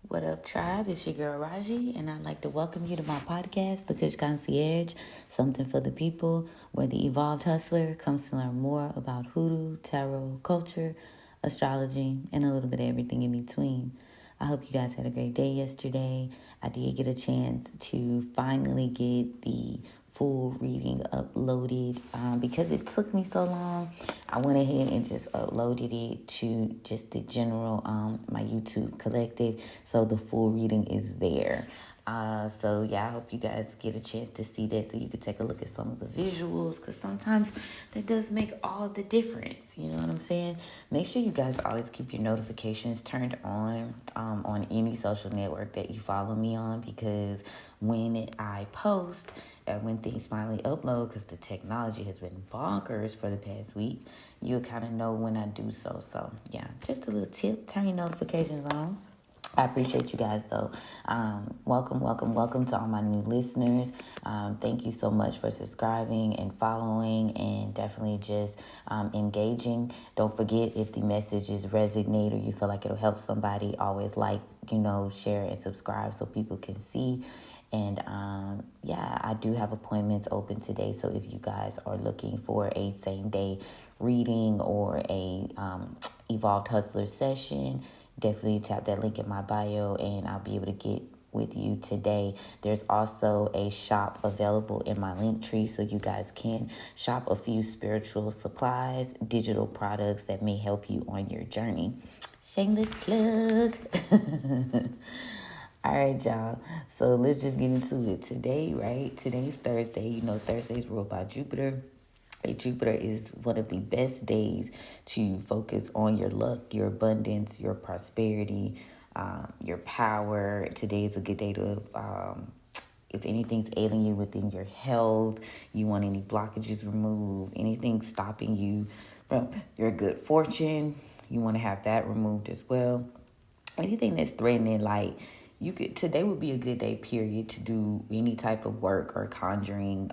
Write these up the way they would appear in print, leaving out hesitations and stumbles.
What up, tribe? It's your girl Raji, and I'd like to welcome you to my podcast, The Kush Concierge, something for the people, where the evolved hustler comes to learn more about hoodoo, tarot, culture, astrology, and a little bit of everything in between. I hope you guys had a great day yesterday. I did get a chance to finally get the full reading uploaded because it took me so long. I went ahead and just uploaded it to just the general my YouTube collective, so the full reading is there. So yeah, I hope you guys get a chance to see that so you can take a look at some of the visuals, because sometimes that does make all the difference. You know what I'm saying? Make sure you guys always keep your notifications turned on any social network that you follow me on, because when I post, when things finally upload, because the technology has been bonkers for the past week, you'll kind of know when I do so. So yeah, just a little tip, turn your notifications on. I appreciate you guys, though. Welcome to all my new listeners. Thank you so much for subscribing and following, and definitely just engaging. Don't forget, if the messages resonate or you feel like it'll help somebody, always share and subscribe so people can see. And I do have appointments open today. So if you guys are looking for a same day reading or a Evolved Hustler session, definitely tap that link in my bio and I'll be able to get with you today. There's also a shop available in my link tree, so you guys can shop a few spiritual supplies, digital products that may help you on your journey. Shameless plug. All right, y'all. So let's just get into it today, right? Today's Thursday. You know, Thursday's ruled by Jupiter. Jupiter is one of the best days to focus on your luck, your abundance, your prosperity, your power. Today is a good day to, if anything's ailing you within your health, you want any blockages removed, anything stopping you from your good fortune, you want to have that removed as well. Anything that's threatening, today would be a good day, period, to do any type of work or conjuring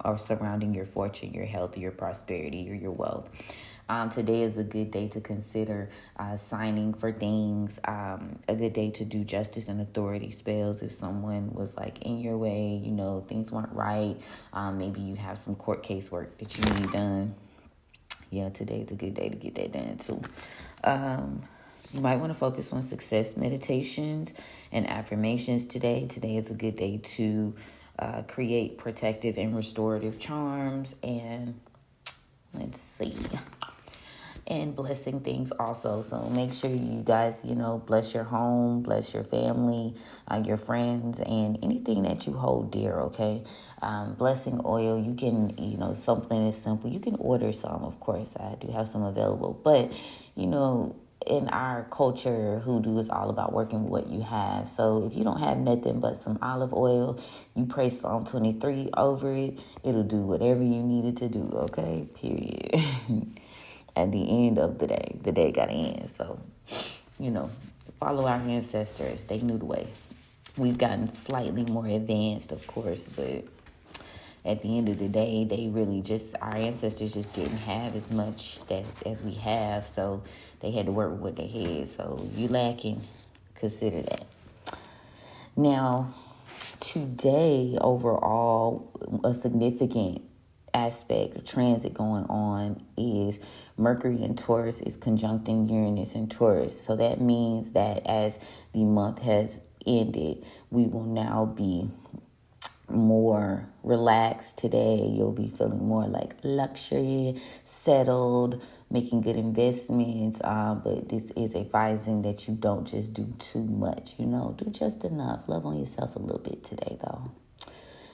or surrounding your fortune, your health, your prosperity, or your wealth. Today is a good day to consider signing for things, a good day to do justice and authority spells if someone was in your way, things weren't right. Maybe you have some court case work that you need done. Yeah, today's a good day to get that done too. You might want to focus on success meditations and affirmations today. Today is a good day to create protective and restorative charms, and and blessing things also. So make sure you guys, bless your home, bless your family, your friends, and anything that you hold dear, okay? Blessing oil, you can, something as simple. You can order some, of course. I do have some available. But, in our culture, hoodoo is all about working with what you have. So if you don't have nothing but some olive oil, you pray Psalm 23 over it. It'll do whatever you need it to do, okay? Period. At the end of the day got to end. So, follow our ancestors. They knew the way. We've gotten slightly more advanced, of course, but at the end of the day, our ancestors just didn't have as much as we have. So they had to work with what they had. So you lacking, consider that. Now, today, overall, a significant aspect of transit going on is Mercury in Taurus is conjuncting Uranus in Taurus. So that means that as the month has ended, we will now be more relaxed today. You'll be feeling more like luxury, settled, making good investments. But this is advising that you don't just do too much, do just enough. Love on yourself a little bit today, though.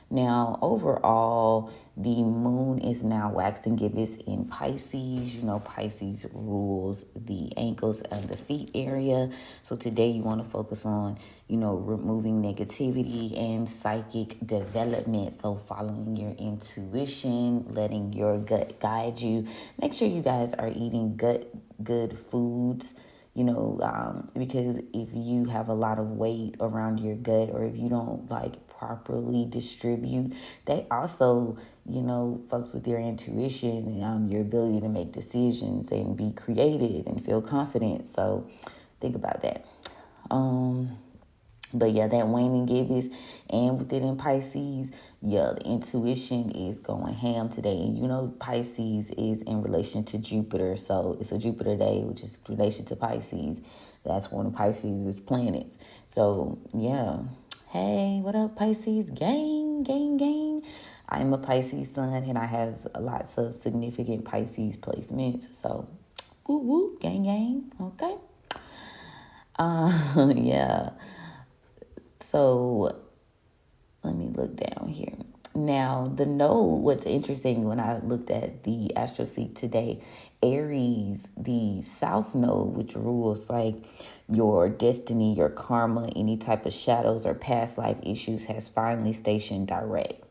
Now, overall, the moon is now waxing gibbous in Pisces. Pisces rules the ankles and the feet area. So today you want to focus on, removing negativity and psychic development. So following your intuition, letting your gut guide you. Make sure you guys are eating good foods. Because if you have a lot of weight around your gut, or if you don't properly distribute, they also, fucks with your intuition and your ability to make decisions and be creative and feel confident. So think about that. But yeah, that waning gibbous and with it in Pisces, yeah, the intuition is going ham today. And you know, Pisces is in relation to Jupiter. So it's a Jupiter day, which is in relation to Pisces. That's one of Pisces' planets. So yeah. Hey, what up, Pisces? Gang, gang, gang. I'm a Pisces sun and I have lots of significant Pisces placements. So, woo woo, gang, gang. Okay. Yeah. So let me look down here. Now, the node, what's interesting when I looked at the AstroSeek today, Aries, the South node, which rules like your destiny, your karma, any type of shadows or past life issues, has finally stationed direct.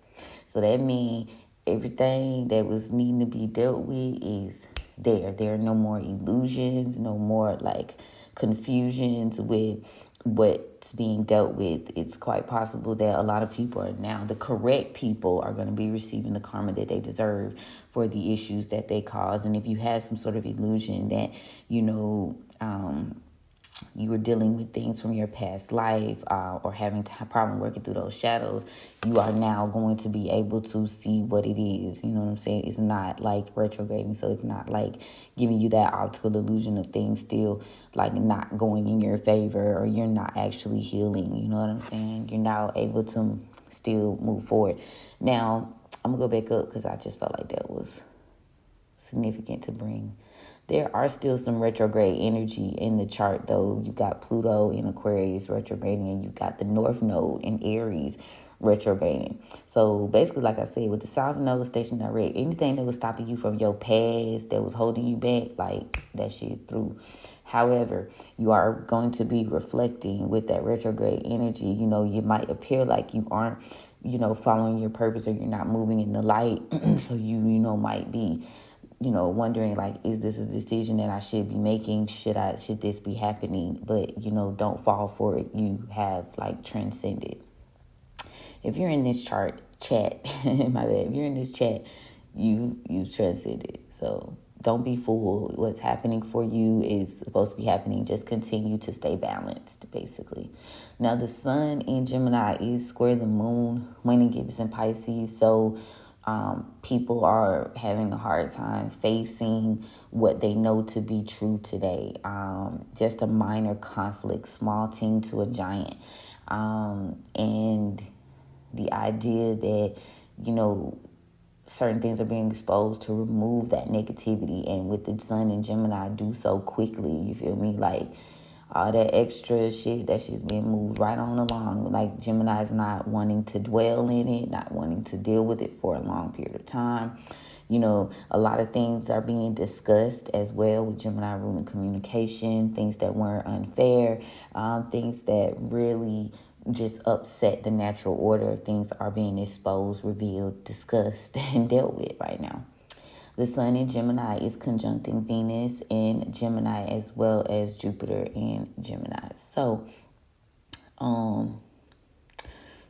So that means everything that was needing to be dealt with is there. There are no more illusions, no more like confusions with what's being dealt with. It's quite possible that a lot of people are now, the correct people are going to be receiving the karma that they deserve for the issues that they caused. And if you had some sort of illusion that, you were dealing with things from your past life or having a problem working through those shadows, you are now going to be able to see what it is. You know what I'm saying? It's not like retrograding, so it's not like giving you that optical illusion of things still like not going in your favor or you're not actually healing. You know what I'm saying? You're now able to still move forward. Now, I'm going to go back up because I just felt like that was significant to bring. There are still some retrograde energy in the chart, though. You got Pluto in Aquarius retrograding, and you got the North Node in Aries retrograding. So basically, like I said, with the South Node stationed direct, anything that was stopping you from your past, that was holding you back, like that shit through. However, you are going to be reflecting with that retrograde energy. You know, you might appear like you aren't, following your purpose or you're not moving in the light. So you might be wondering like, is this a decision that I should be making? Should this be happening? But, don't fall for it. You have like transcended. If you're in this chat, my bad, if you're in this chat, you transcended. So don't be fooled. What's happening for you is supposed to be happening. Just continue to stay balanced, basically. Now, the sun in Gemini is square the moon, waning gibbous in Pisces. So people are having a hard time facing what they know to be true today. Just a minor conflict, small thing to a giant. And the idea that, certain things are being exposed to remove that negativity. And with the sun in Gemini, do so quickly. You feel me? Like, all that extra shit, that shit's being moved right on along. Like, Gemini's not wanting to dwell in it, not wanting to deal with it for a long period of time. A lot of things are being discussed as well with Gemini ruling communication, things that weren't unfair, things that really just upset the natural order. Things are being exposed, revealed, discussed, and dealt with right now. The sun in Gemini is conjuncting Venus in Gemini as well as Jupiter in Gemini. So,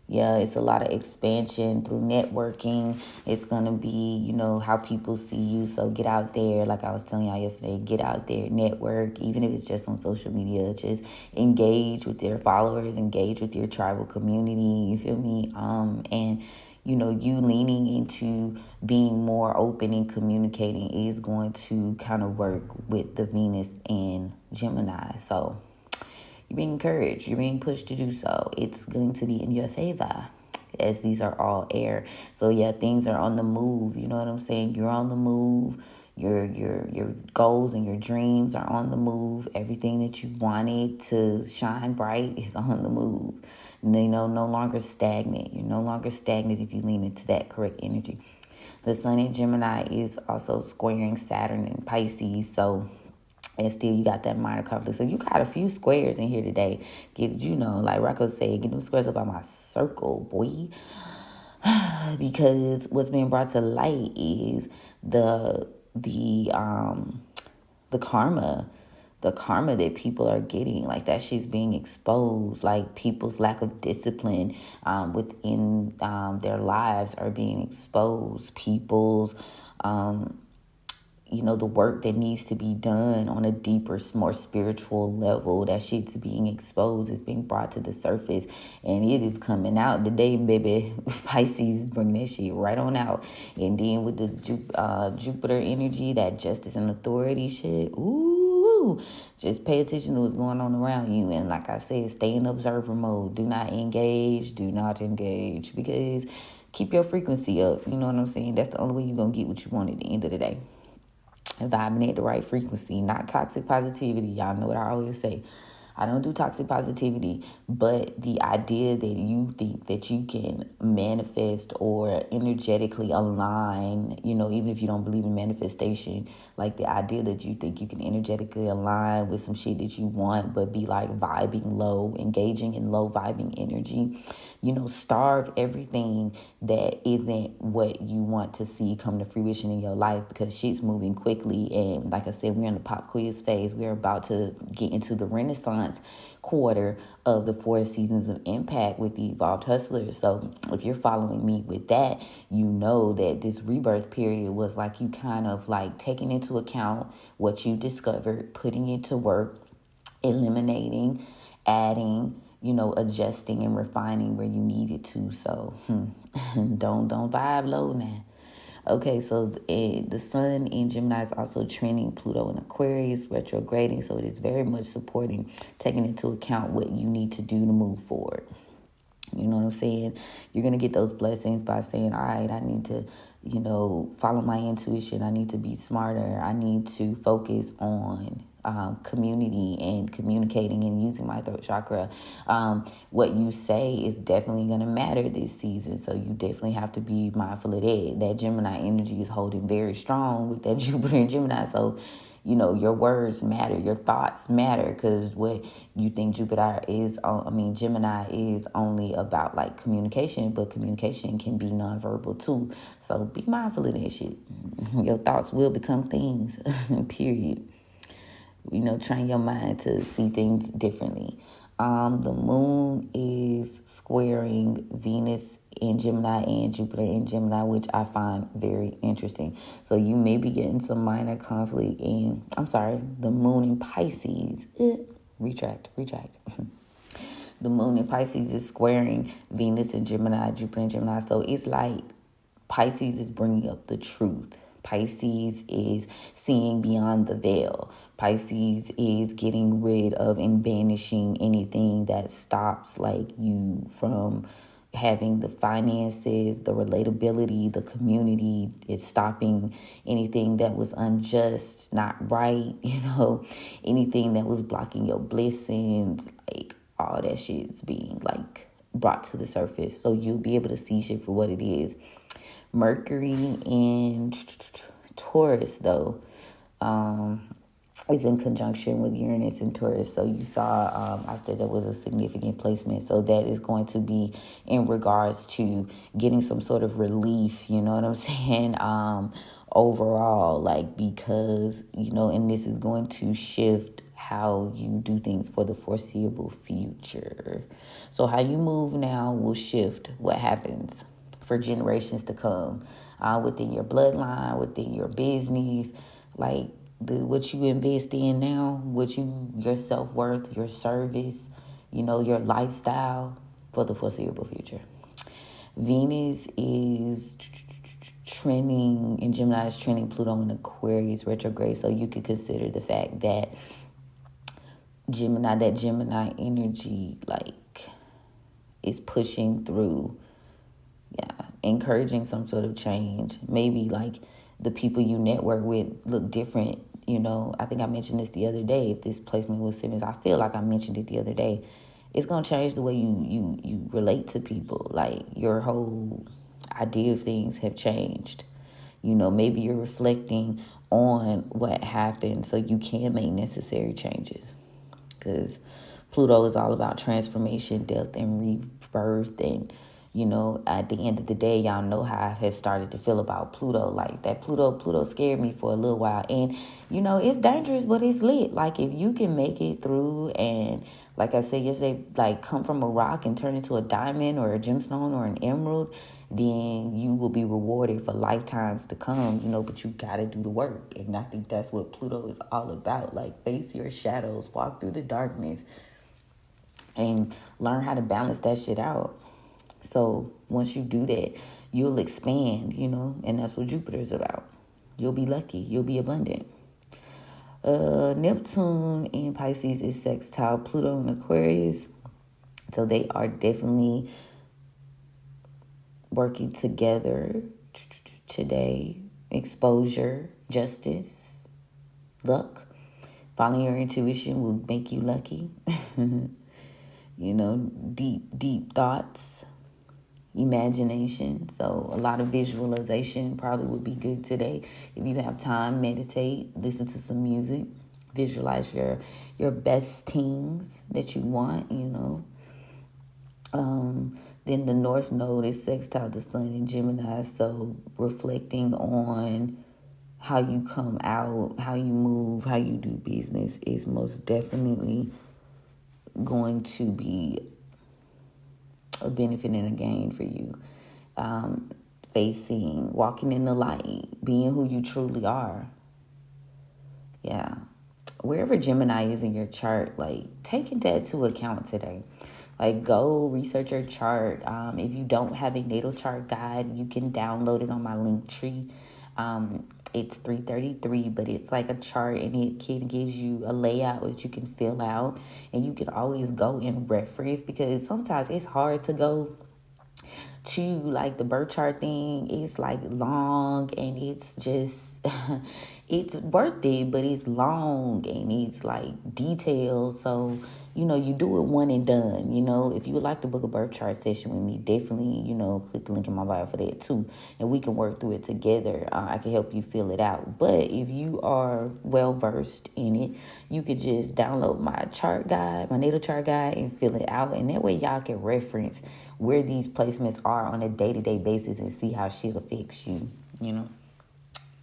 it's a lot of expansion through networking. It's going to be, how people see you. So get out there. Like I was telling y'all yesterday, get out there, network, even if it's just on social media. Just engage with their followers, engage with your tribal community. You feel me? And you leaning into being more open and communicating is going to kind of work with the Venus in Gemini. So you're being encouraged. You're being pushed to do so. It's going to be in your favor, as these are all air. So yeah, things are on the move. You know what I'm saying? You're on the move. Your goals and your dreams are on the move. Everything that you wanted to shine bright is on the move. No longer stagnant. You're no longer stagnant if you lean into that correct energy. The sun in Gemini is also squaring Saturn in Pisces. So, and still you got that minor conflict. So you got a few squares in here today. Like Rocco said, get them squares up on my circle, boy. Because what's being brought to light is the karma. The karma that people are getting, like that shit's being exposed. Like people's lack of discipline within their lives are being exposed. People's the work that needs to be done on a deeper, more spiritual level. That shit's being exposed, is being brought to the surface, and it is coming out today, baby. Pisces is bringing that shit right on out. And then with the Jupiter energy, that justice and authority shit, ooh, just pay attention to what's going on around you. And like I said, stay in observer mode. Do not engage, because keep your frequency up. You know what I'm saying? That's the only way you're going to get what you want at the end of the day. And vibing at the right frequency, not toxic positivity. Y'all know what I always say. I don't do toxic positivity, but the idea that you think that you can manifest or energetically align, even if you don't believe in manifestation, like the idea that you think you can energetically align with some shit that you want, but be like vibing low, engaging in low vibing energy, starve everything that isn't what you want to see come to fruition in your life, because shit's moving quickly. And like I said, we're in the pop quiz phase. We're about to get into the Renaissance quarter of the 4 seasons of impact with the Evolved Hustlers. So if you're following me with that, you know that this rebirth period was like you kind of like taking into account what you discovered, putting it to work, eliminating, adding, adjusting and refining where you needed to. So don't vibe low now. Okay, so the sun in Gemini is also trending Pluto in Aquarius, retrograding. So it is very much supporting, taking into account what you need to do to move forward. You know what I'm saying? You're going to get those blessings by saying, all right, I need to, follow my intuition. I need to be smarter. I need to focus on community and communicating and using my throat chakra. What you say is definitely going to matter this season. So you definitely have to be mindful of that. That Gemini energy is holding very strong with that Jupiter and Gemini. So, your words matter, your thoughts matter, because what you think Gemini is only about like communication, but communication can be nonverbal too. So be mindful of that shit. Your thoughts will become things, period. Train your mind to see things differently. The moon is squaring Venus in Gemini and Jupiter in Gemini, which I find very interesting. So you may be getting some minor conflict the moon in Pisces. Retract. The moon in Pisces is squaring Venus in Gemini, Jupiter in Gemini. So it's like Pisces is bringing up the truth. Pisces is seeing beyond the veil. Pisces is getting rid of and banishing anything that stops like you from having the finances, the relatability, the community. It's stopping anything that was unjust, not right, anything that was blocking your blessings, like all that shit's being like brought to the surface. So you'll be able to see shit for what it is. Mercury in Taurus, though, is in conjunction with Uranus and Taurus. So you saw, I said that was a significant placement. So that is going to be in regards to getting some sort of relief, you know what I'm saying? Overall, like, because, and this is going to shift how you do things for the foreseeable future. So how you move now will shift what happens for generations to come, within your bloodline, within your business, like what you invest in now, your self-worth, your service, your lifestyle for the foreseeable future. Venus is trending in Gemini, is trending Pluto in Aquarius retrograde. So you could consider the fact that Gemini energy, like, is pushing through, encouraging some sort of change. Maybe like the people you network with look different. I think I mentioned this the other day. If this placement was Simmons, I feel like I mentioned it the other day. It's going to change the way you relate to people. Like your whole idea of things have changed. Maybe you're reflecting on what happened so you can make necessary changes. Because Pluto is all about transformation, death, and rebirth, and At the end of the day, y'all know how I had started to feel about Pluto. Like that Pluto scared me for a little while. And, it's dangerous, but it's lit. Like if you can make it through and, like I said yesterday, like come from a rock and turn into a diamond or a gemstone or an emerald, then you will be rewarded for lifetimes to come, but you got to do the work. And I think that's what Pluto is all about. Like face your shadows, walk through the darkness, and learn how to balance that shit out. So once you do that, you'll expand, and that's what Jupiter is about. You'll be lucky. You'll be abundant. Neptune in Pisces is sextile Pluto in Aquarius. So they are definitely working together today. Exposure, justice, luck. Following your intuition will make you lucky. Deep thoughts, imagination. So a lot of visualization probably would be good today. If you have time, meditate, listen to some music, visualize your best things that you want, Then the North Node is sextile the Sun in Gemini, so reflecting on how you come out, how you move, how you do business is most definitely going to be a benefit and a gain for you. Walking in the light, being who you truly are. Yeah. Wherever Gemini is in your chart, like, taking that into account today. Like, go research your chart. If you don't have a natal chart guide, you can download it on my link tree. It's $333, but it's like a chart, and it gives you a layout that you can fill out, and you can always go and reference, because sometimes it's hard to go to like the birth chart thing. It's like long, and it's just it's worth it, but it's long and it's like detailed. So you do it one and done. If you would like to book a birth chart session with me, definitely, click the link in my bio for that too. And we can work through it together. I can help you fill it out. But if you are well versed in it, you could just download my chart guide, my natal chart guide, and fill it out. And that way y'all can reference where these placements are on a day-to-day basis and see how shit affects you,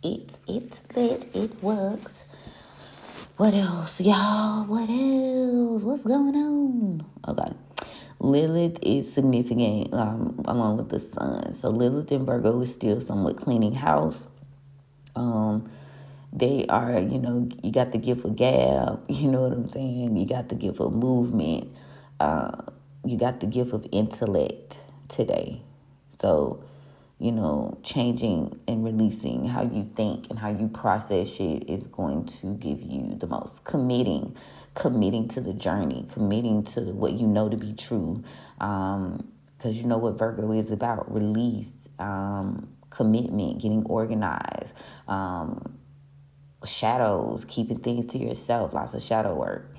It's lit. It works. What else, y'all? What else? What's going on? Okay. Lilith is significant along with the sun. So Lilith in Virgo is still somewhat cleaning house. They are, you got the gift of gab. You know what I'm saying? You got the gift of movement. You got the gift of intellect today. So, changing and releasing how you think and how you process shit is going to give you the most. Committing to the journey, committing to what you know to be true. Because you know what Virgo is about: release, commitment, getting organized, shadows, keeping things to yourself, lots of shadow work.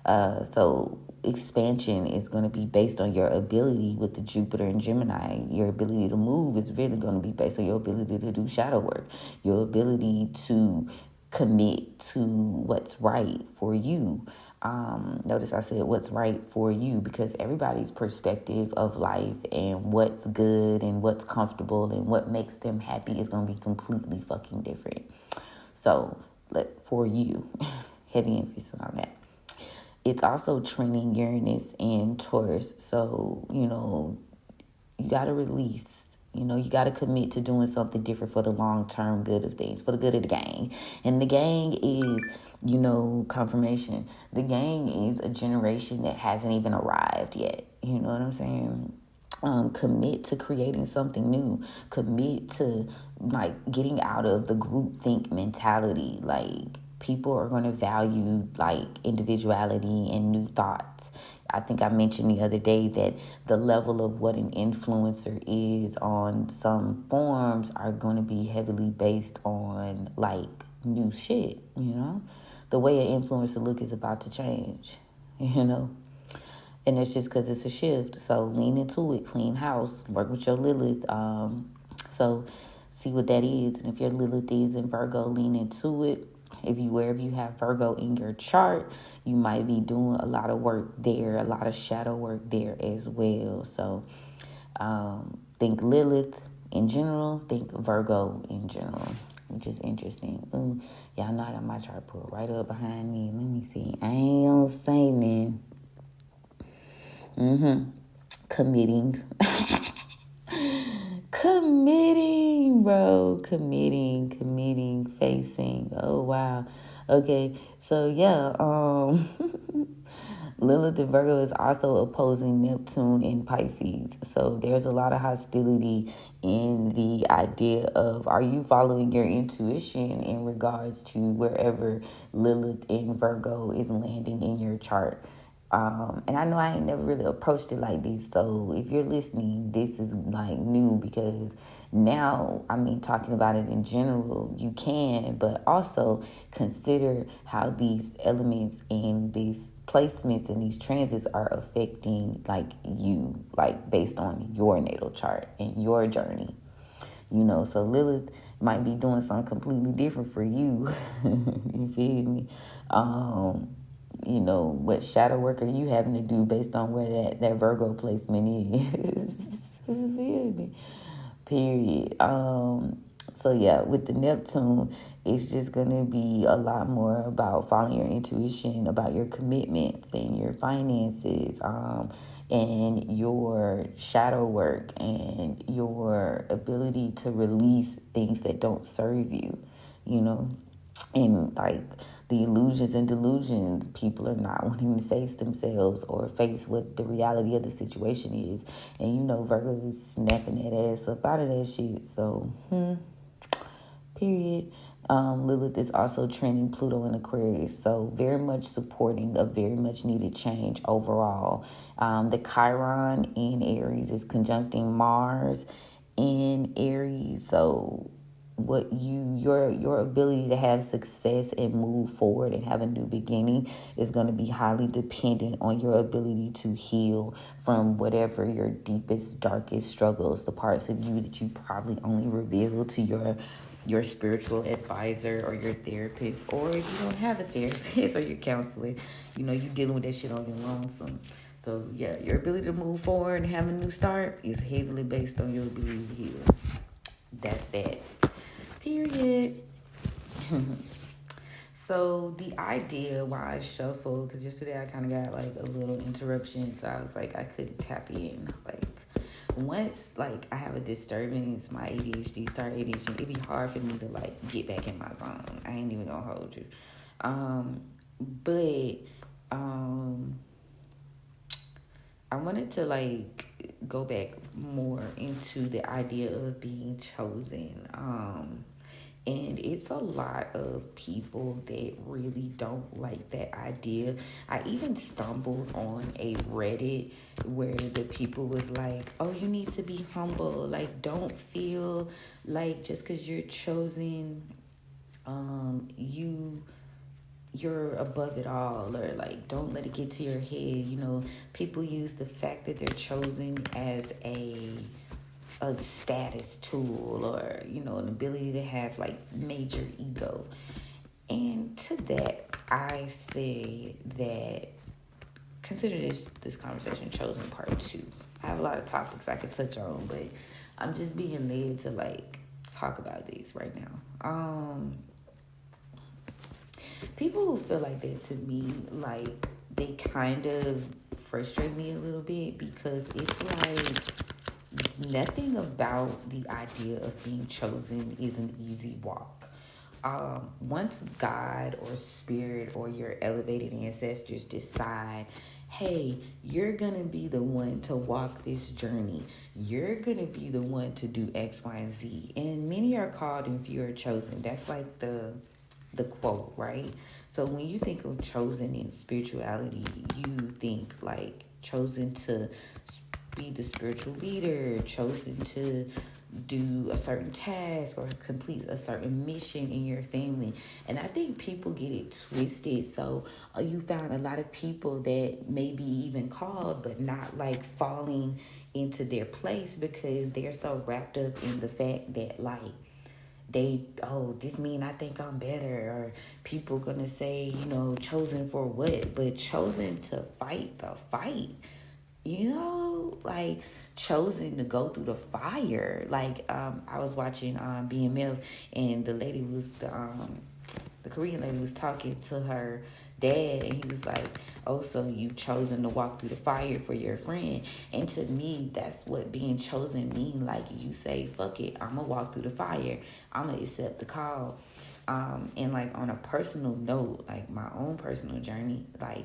So expansion is going to be based on your ability with the Jupiter and Gemini. Your ability to move is really going to be based on your ability to do shadow work, your ability to commit to what's right for you. Notice I said what's right for you, because everybody's perspective of life and what's good and what's comfortable and what makes them happy is going to be completely fucking different. So, for you, heavy emphasis on that. It's also training Uranus and Taurus. So, you got to release. You got to commit to doing something different for the long-term good of things, for the good of the gang. And the gang is, confirmation. The gang is a generation that hasn't even arrived yet. You know what I'm saying? Commit to creating something new. Commit to, getting out of the groupthink mentality. People are going to value individuality and new thoughts. I think I mentioned the other day that the level of what an influencer is on some forms are going to be heavily based on new shit, The way an influencer look is about to change, And it's just because it's a shift. So lean into it, clean house, work with your Lilith. So see what that is. And if your Lilith is in Virgo, lean into it. If you have Virgo in your chart, you might be doing a lot of work there, a lot of shadow work there as well. So Think Lilith in general, think Virgo in general, which is interesting. Ooh, y'all know I got my chart pulled right up behind me. Let me see. I ain't gonna say, man. Committing. Committing, bro. Committing, facing. Oh, wow. Okay, so yeah, Lilith in Virgo is also opposing Neptune in Pisces. So there's a lot of hostility in the idea of, are you following your intuition in regards to wherever Lilith in Virgo is landing in your chart? And I know I ain't never really approached it like this. So if you're listening, this is like new, because now, I mean, talking about it in general, you can, but also consider how these elements and these placements and these transits are affecting like you, like based on your natal chart and your journey. So Lilith might be doing something completely different for you. You feel me? What shadow work are you having to do based on where that Virgo placement is? You feel me? Period. So yeah, with the Neptune, it's just gonna be a lot more about following your intuition, about your commitments and your finances, and your shadow work and your ability to release things that don't serve you, and like the illusions and delusions, people are not wanting to face themselves or face what the reality of the situation is. And Virgo is snapping that ass up out of that shit. So, period. Lilith is also trending Pluto in Aquarius, so very much supporting a very much needed change overall. The Chiron in Aries is conjuncting Mars in Aries, so what your ability to have success and move forward and have a new beginning is going to be highly dependent on your ability to heal from whatever your deepest, darkest struggles, the parts of you that you probably only reveal to your spiritual advisor or your therapist, or if you don't have a therapist or your counselor, you dealing with that shit on your lonesome. So yeah, your ability to move forward and have a new start is heavily based on your ability to heal. That's that. Period. So the idea why I shuffled, because yesterday I kind of got like a little interruption, so I was like, I couldn't tap in. Like once like I have a disturbance, my ADHD start ADHD, it'd be hard for me to like get back in my zone. I ain't even gonna hold you. But I wanted to like go back more into the idea of being chosen. And it's a lot of people that really don't like that idea. I even stumbled on a Reddit where the people was like, oh, you need to be humble. Like, don't feel like just because you're chosen, you're above it all, or like don't let it get to your head. People use the fact that they're chosen as a status tool, or an ability to have like major ego. And to that I say that consider this conversation chosen part 2. I have a lot of topics I could touch on, but I'm just being led to like talk about this right now. People who feel like that, to me, like they kind of frustrate me a little bit, because it's like nothing about the idea of being chosen is an easy walk. Once God or spirit or your elevated ancestors decide, hey, you're going to be the one to walk this journey, you're going to be the one to do X, Y, and Z. And many are called and few are chosen. That's like the quote, right? So when you think of chosen in spirituality, you think like chosen to be the spiritual leader, chosen to do a certain task or complete a certain mission in your family. And I think people get it twisted. So you found a lot of people that may be even called but not like falling into their place, because they're so wrapped up in the fact that like this mean I think I'm better, or people gonna say, chosen for what? But chosen to fight the fight. like chosen to go through the fire. Like I was watching BMF, and the Korean lady was talking to her dad, and he was like, oh, so you've chosen to walk through the fire for your friend. And to me, that's what being chosen mean. Like, you say, fuck it, I'm gonna walk through the fire, I'm gonna accept the call. And like on a personal note, like my own personal journey, like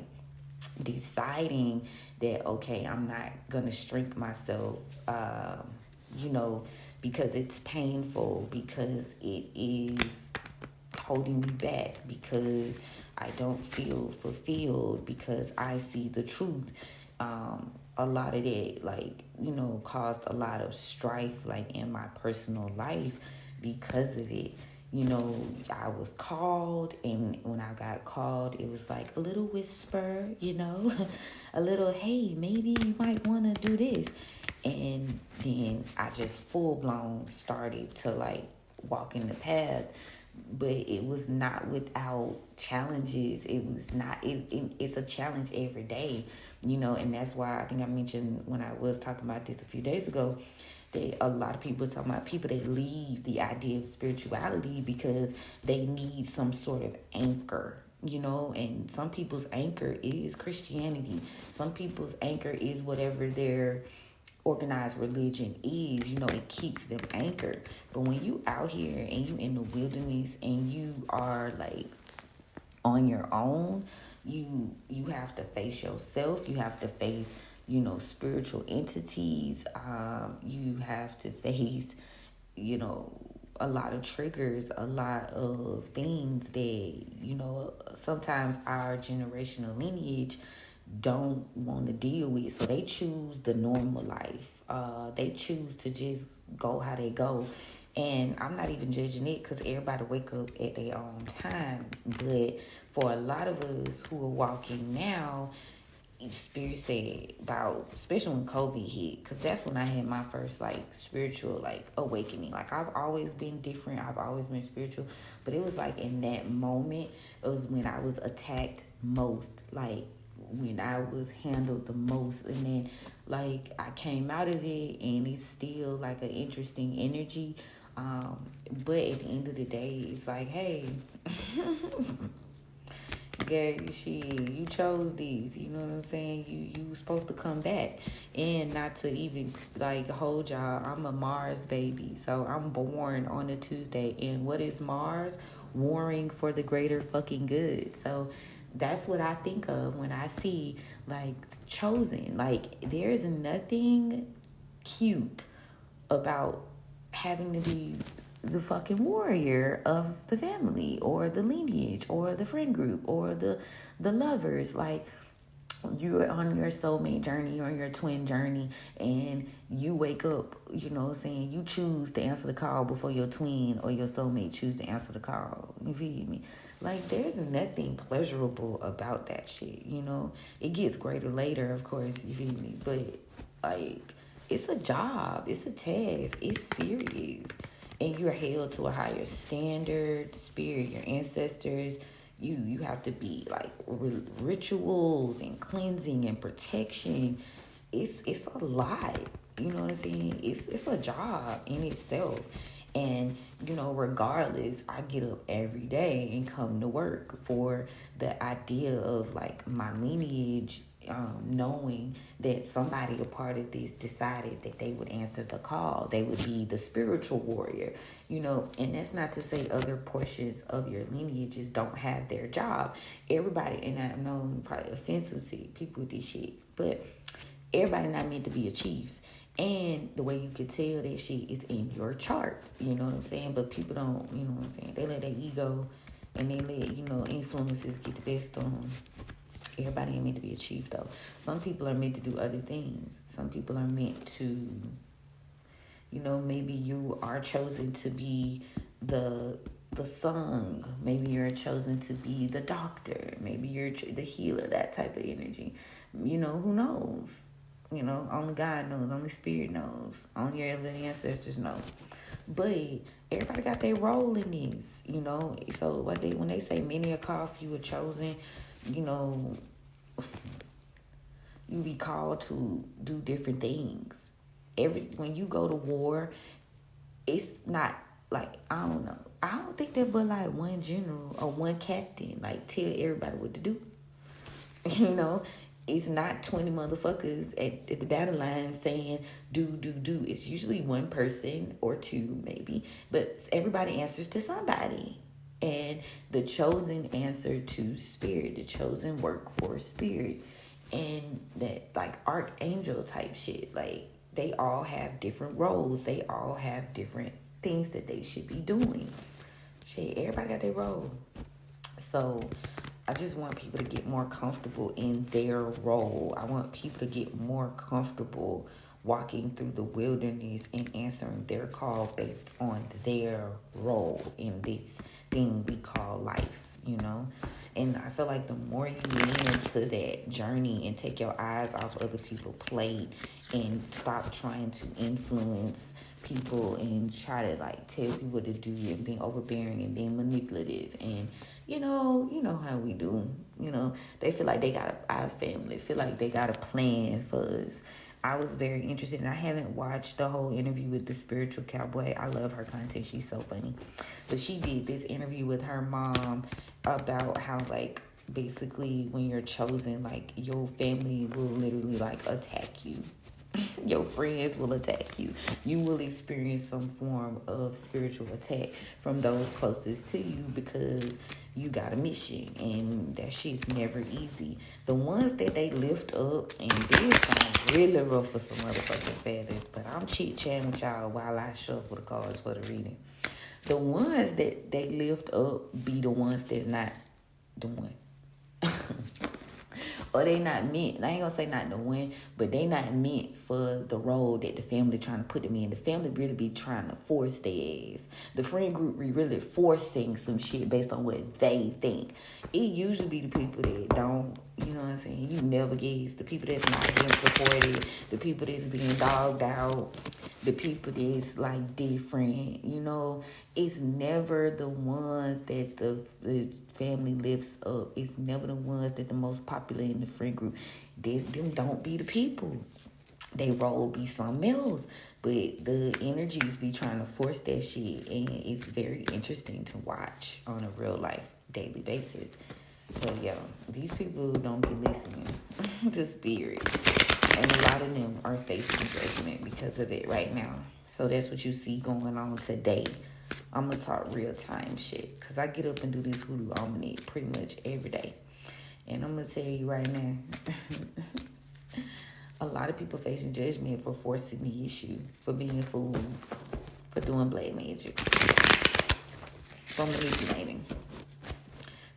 deciding that, okay, I'm not gonna shrink myself, because it's painful, because it is holding me back, because I don't feel fulfilled, because I see the truth. A lot of that, like, caused a lot of strife, like in my personal life because of it. I was called, and when I got called, it was like a little whisper, a little, hey, maybe you might want to do this. And then I just full blown started to like walk in the path. But it was not without challenges. It's a challenge every day, and that's why I think I mentioned when I was talking about this a few days ago, a lot of people talking about people that leave the idea of spirituality because they need some sort of anchor, and some people's anchor is Christianity. Some people's anchor is whatever their organized religion is, it keeps them anchored. But when you out here and you in the wilderness and you are like on your own, you have to face yourself. You have to face spiritual entities. You have to face a lot of triggers, a lot of things that sometimes our generational lineage don't want to deal with. So they choose the normal life. They choose to just go how they go. And I'm not even judging it, because everybody wake up at their own time. But for a lot of us who are walking now, Spirit said about, especially when COVID hit, because that's when I had my first like spiritual like awakening. Like, I've always been different, I've always been spiritual, but it was like in that moment, it was when I was attacked most, like when I was handled the most. And then like I came out of it, and it's still like an interesting energy, but at the end of the day, it's like, hey, yeah, you chose these, you know what I'm saying? You were supposed to come back. And not to even like hold y'all, I'm a Mars baby, so I'm born on a Tuesday. And what is Mars? Warring for the greater fucking good. So that's what I think of when I see like chosen. Like, there's nothing cute about having to be the fucking warrior of the family or the lineage or the friend group or the lovers. Like, you're on your soulmate journey or your twin journey, and you wake up, saying you choose to answer the call before your twin or your soulmate choose to answer the call. You feel me? Like, there's nothing pleasurable about that shit, It gets greater later, of course, you feel me? But like, it's a job, it's a task, it's serious. And you're held to a higher standard, spirit, your ancestors. You have to be like rituals and cleansing and protection. It's a lot. You know what I'm saying? It's a job in itself. And regardless, I get up every day and come to work for the idea of like my lineage, knowing that somebody a part of this decided that they would answer the call. They would be the spiritual warrior, and that's not to say other portions of your lineages don't have their job. Everybody, and I know I'm probably offensive to people with this shit, but everybody not meant to be a chief. And the way you could tell that shit is in your chart, you know what I'm saying? But people don't, you know what I'm saying? They let their ego and they let, influences get the best on them. Everybody ain't meant to be a chief, though. Some people are meant to do other things. Some people are meant to, maybe you are chosen to be the song. Maybe you're chosen to be the doctor. Maybe you're the healer, that type of energy. Who knows? Only God knows. Only Spirit knows. Only your living ancestors know. But everybody got their role in this, So when they say many are called, few are chosen, You be called to do different things. When you go to war, it's not like, I don't know. I don't think that but like one general or one captain like tell everybody what to do. You know, it's not 20 motherfuckers at the battle line saying do. It's usually one person or two maybe, but everybody answers to somebody. And the chosen answer to spirit, the chosen work for spirit, and that like archangel type shit. Like, they all have different roles. They all have different things that they should be doing. Shit, everybody got their role. So I just want people to get more comfortable in their role. I want people to get more comfortable walking through the wilderness and answering their call based on their role in this thing we call life, you know? And I feel like the more you lean into that journey and take your eyes off other people's plate and stop trying to influence people and try to like tell people what to do and being overbearing and being manipulative and you know how we do. You know, they feel like they got our family, feel like they got a plan for us. I was very interested, and I haven't watched the whole interview with the spiritual cowboy. I love her content. She's so funny. But she did this interview with her mom about how, like, basically when you're chosen, like, your family will literally, like, attack you. Your friends will attack you. You will experience some form of spiritual attack from those closest to you because you got a mission, and that shit's never easy. The ones that they lift up, and this sounds really rough for some motherfucking feathers, but I'm chit-chatting with y'all while I shuffle the cards for the reading. The ones that they lift up be the ones that not doing. Or they not meant, I ain't gonna say not to win, but they not meant for the role that the family trying to put them in. The family really be trying to force their ass. The friend group be really forcing some shit based on what they think. It usually be the people that don't, you know what I'm saying? You never guess. The people that's not being supported, the people that's being dogged out, the people that's like different, you know. It's never the ones that the family lifts up. It's never the ones that the most popular in the friend group. Them don't be the people. They role be something else. But the energies be trying to force that shit, and it's very interesting to watch on a real life daily basis. But yo, these people don't be listening to spirit. And a lot of them are facing judgment because of it right now. So that's what you see going on today. I'm going to talk real time shit. Because I get up and do this Hoodoo Almanac pretty much every day. And I'm going to tell you right now. A lot of people facing judgment for forcing the issue. For being fools. For doing black magic. For manipulating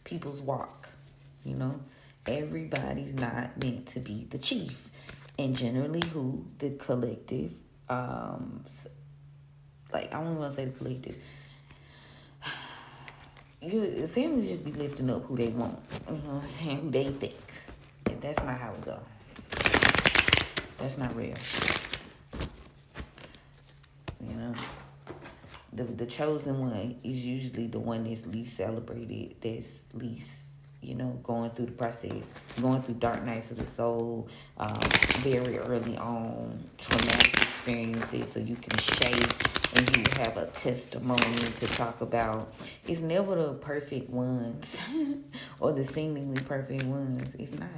people's walk. You know. Everybody's not meant to be the chief. And generally who the collective, like, I don't want to say the collective. The families just be lifting up who they want. You know what I'm saying? Who they think. And that's not how it go. That's not real. You know? The chosen one is usually the one that's least celebrated, that's least, you know, going through the process, going through dark nights of the soul, very early on, traumatic experiences, so you can shape and you have a testimony to talk about. It's never the perfect ones or the seemingly perfect ones. It's not.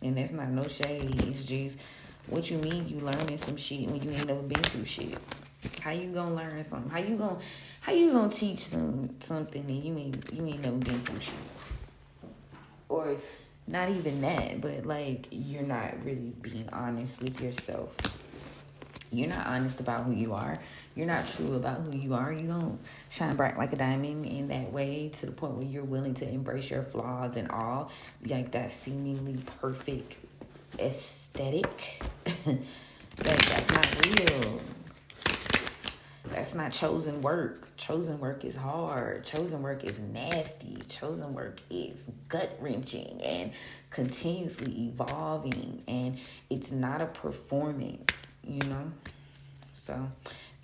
And that's not no shade. It's just, what you mean you learning some shit when you ain't never been through shit? How you gonna learn something? How you gonna teach something and you ain't never been through shit? Or not even that, but like, you're not really being honest with yourself. You're not honest about who you are. You're not true about who you are. You don't shine bright like a diamond in that way to the point where you're willing to embrace your flaws and all. Like that seemingly perfect aesthetic. That's not real. That's not chosen work. Chosen work is hard. Chosen work is nasty. Chosen work is gut-wrenching and continuously evolving. And it's not a performance, you know? So,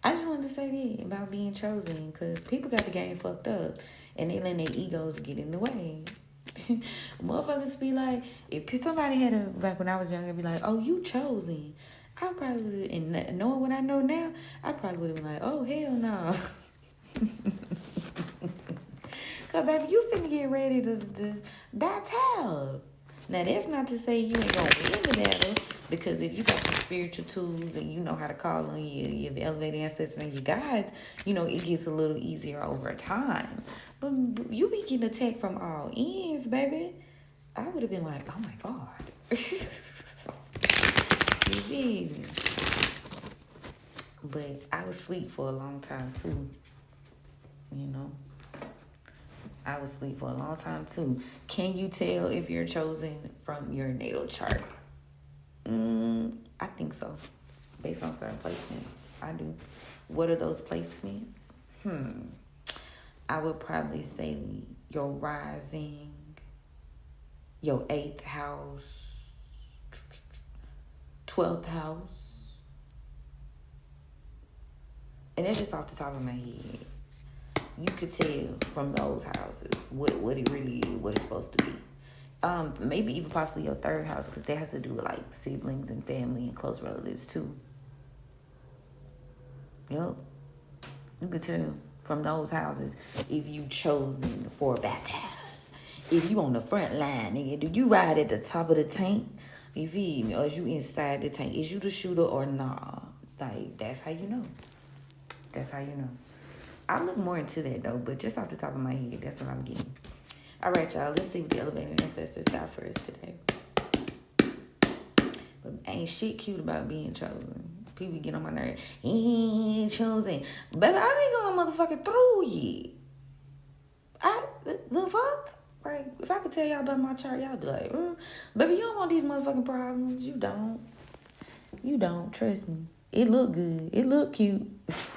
I just wanted to say that about being chosen, because people got the game fucked up. And they let their egos get in the way. Motherfuckers be like, if somebody had a, back when I was younger, be like, oh, you chosen. I probably would, and knowing what I know now, I probably would have been like, oh, hell no. Because, baby, you finna get ready to battle. Now, that's not to say you ain't gonna win the battle, because if you got the spiritual tools and you know how to call on your elevated ancestors and your guides, you know, it gets a little easier over time. But you be getting attacked from all ends, baby. I would have been like, oh my God. You feel me? But I was asleep for a long time too. You know? I was asleep for a long time too. Can you tell if you're chosen from your natal chart? I think so. Based on certain placements. I do. What are those placements? I would probably say your rising, your 8th house, 12th house. And that's just off the top of my head. You could tell from those houses what it really is, what it's supposed to be. Maybe even possibly your 3rd house, because that has to do with like siblings and family and close relatives too. Yep. You could tell from those houses if you chosen for a battle. If you on the front line, nigga, do you ride at the top of the tank? You feel me? Or is you inside the tank? Is you the shooter or nah? Like, that's how you know. That's how you know. I look more into that though, but just off the top of my head, that's what I'm getting. All right, y'all. Let's see what the elevated ancestors got for us today. But ain't shit cute about being chosen. People get on my nerves. He ain't chosen. Baby, I ain't going motherfucking through yet. The fuck? Like, if I could tell y'all about my chart, y'all be like, baby, you don't want these motherfucking problems. You don't. You don't. Trust me. It look good. It look cute.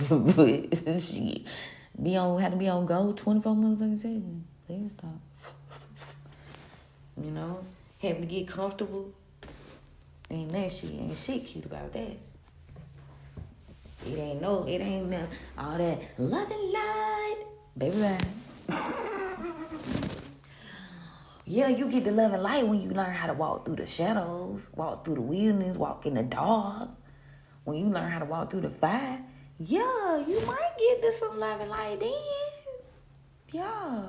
But shit. Have to be on go 24 motherfucking 7. Please stop. You know? Having to get comfortable. Ain't that shit. Ain't shit cute about that. It ain't all that love and light. Baby bye. Yeah, you get the love and light when you learn how to walk through the shadows, walk through the wilderness, walk in the dark. When you learn how to walk through the fire, yeah, you might get to some love and light then. Yeah.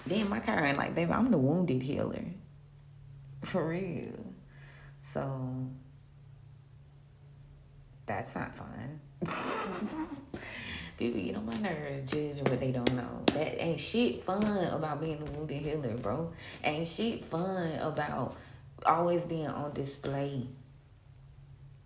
Then my current, like, baby, I'm the wounded healer. For real. So, that's not fun. People get on my nerves judging what they don't know. That ain't shit fun about being a wounded healer, bro. Ain't shit fun about always being on display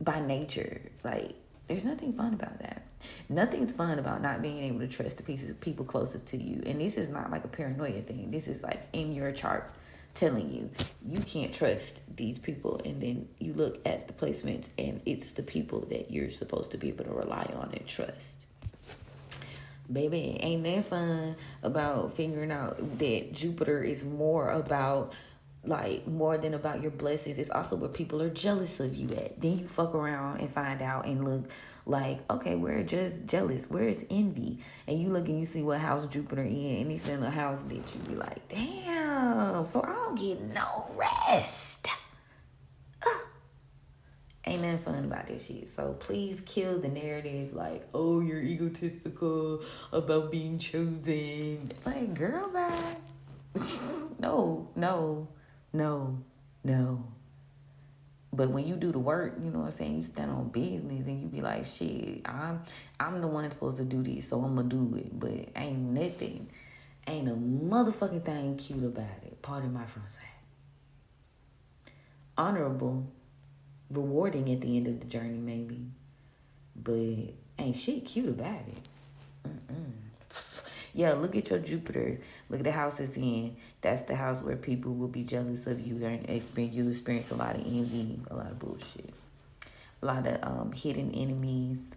by nature. Like, there's nothing fun about that. Nothing's fun about not being able to trust the people closest to you. And this is not like a paranoia thing. This is like in your chart telling you you can't trust these people, and then you look at the placements and it's the people that you're supposed to be able to rely on and trust. Baby, ain't that fun about figuring out that Jupiter is more than about your blessings. It's also where people are jealous of you at. Then you fuck around and find out and look like, okay, we're just jealous. Where is envy? And you look and you see what house Jupiter in, and it's in a house that you be like, damn, so I don't get no rest. Ain't nothing fun about this shit. So please kill the narrative like, oh, you're egotistical about being chosen. Like, girl, bye. No. But when you do the work, you know what I'm saying, you stand on business and you be like, shit, I'm the one supposed to do this, so I'm gonna do it. But ain't a motherfucking thing cute about it. Pardon my French. Honorable, rewarding at the end of the journey, maybe, but ain't shit cute about it. Yeah, look at your Jupiter. Look at the house it's in. That's the house where people will be jealous of you. You experience a lot of envy, a lot of bullshit, a lot of hidden enemies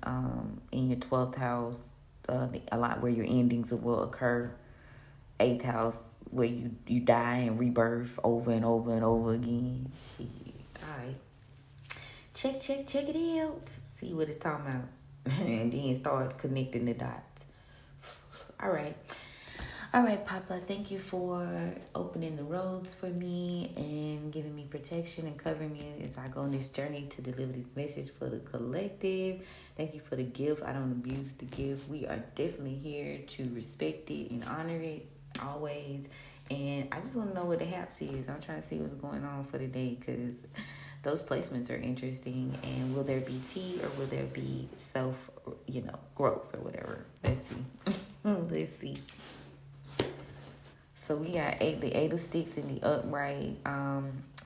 in your 12th house. A lot where your endings will occur. 8th house where you die and rebirth over and over and over again. Shit. All right. Check it out. See what it's talking about. And then start connecting the dots. All right. All right, Papa, thank you for opening the roads for me and giving me protection and covering me as I go on this journey to deliver this message for the collective. Thank you for the gift. I don't abuse the gift. We are definitely here to respect it and honor it always. And I just want to know what the haps is. I'm trying to see what's going on for the day because those placements are interesting. And will there be tea or will there be self, growth or whatever? Let's see. Let's see. So we got the eight of sticks in the upright.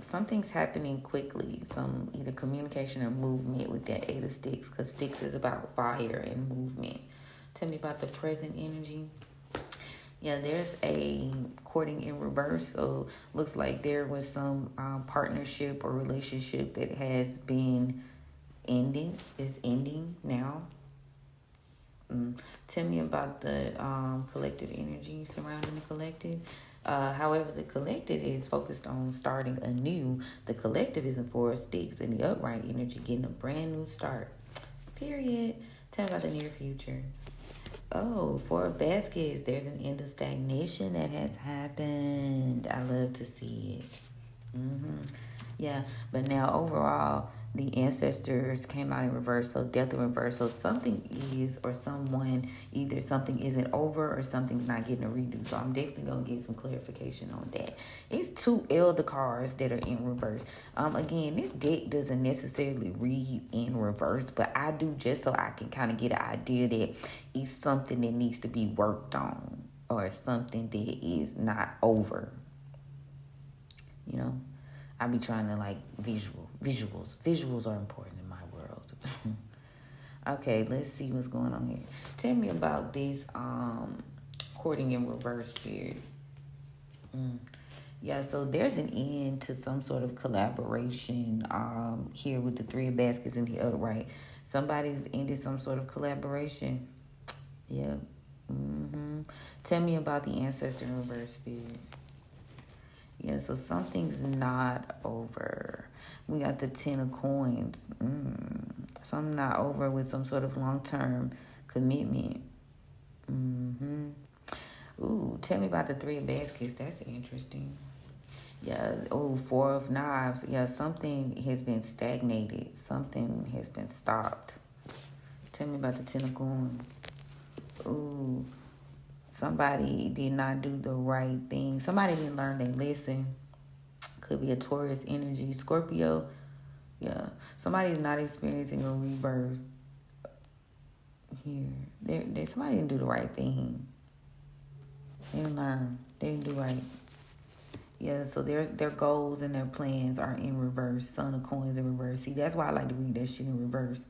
Something's happening quickly. Some either communication or movement with that eight of sticks, because sticks is about fire and movement. Tell me about the present energy. Yeah, there's a courting in reverse. So looks like there was some partnership or relationship that has been ending. Is ending now. Tell me about the collective energy surrounding the collective. However, the collective is focused on starting anew. The collective is in four sticks, and the upright energy getting a brand new start. Period. Tell me about the near future. Oh, four baskets. There's an end of stagnation that has happened. I love to see it. Yeah, but now overall, the ancestors came out in reverse, so death in reverse. So something is, or someone, either something isn't over or something's not getting a redo. So I'm definitely going to get some clarification on that. It's two elder cards that are in reverse. Again, this deck doesn't necessarily read in reverse, but I do just so I can kind of get an idea that it's something that needs to be worked on or something that is not over. You know? I be trying to like visuals. Visuals are important in my world. Okay, let's see what's going on here. Tell me about this courting in reverse spirit. Yeah, so there's an end to some sort of collaboration here with the three of baskets in the upright. Somebody's ended some sort of collaboration. Yeah. Tell me about the ancestor in reverse spirit. Yeah, so something's not over. We got the 10 of coins. Something not over with some sort of long-term commitment. Ooh, tell me about the 3 of baskets. That's interesting. Yeah, 4 of knives. Yeah, something has been stagnated. Something has been stopped. Tell me about the 10 of coins. Ooh. Somebody did not do the right thing. Somebody didn't learn their lesson. Could be a Taurus energy. Scorpio. Yeah. Somebody's not experiencing a rebirth here. Somebody didn't do the right thing. They didn't learn. They didn't do right. Yeah, so their goals and their plans are in reverse. Son of coins in reverse. See, that's why I like to read that shit in reverse.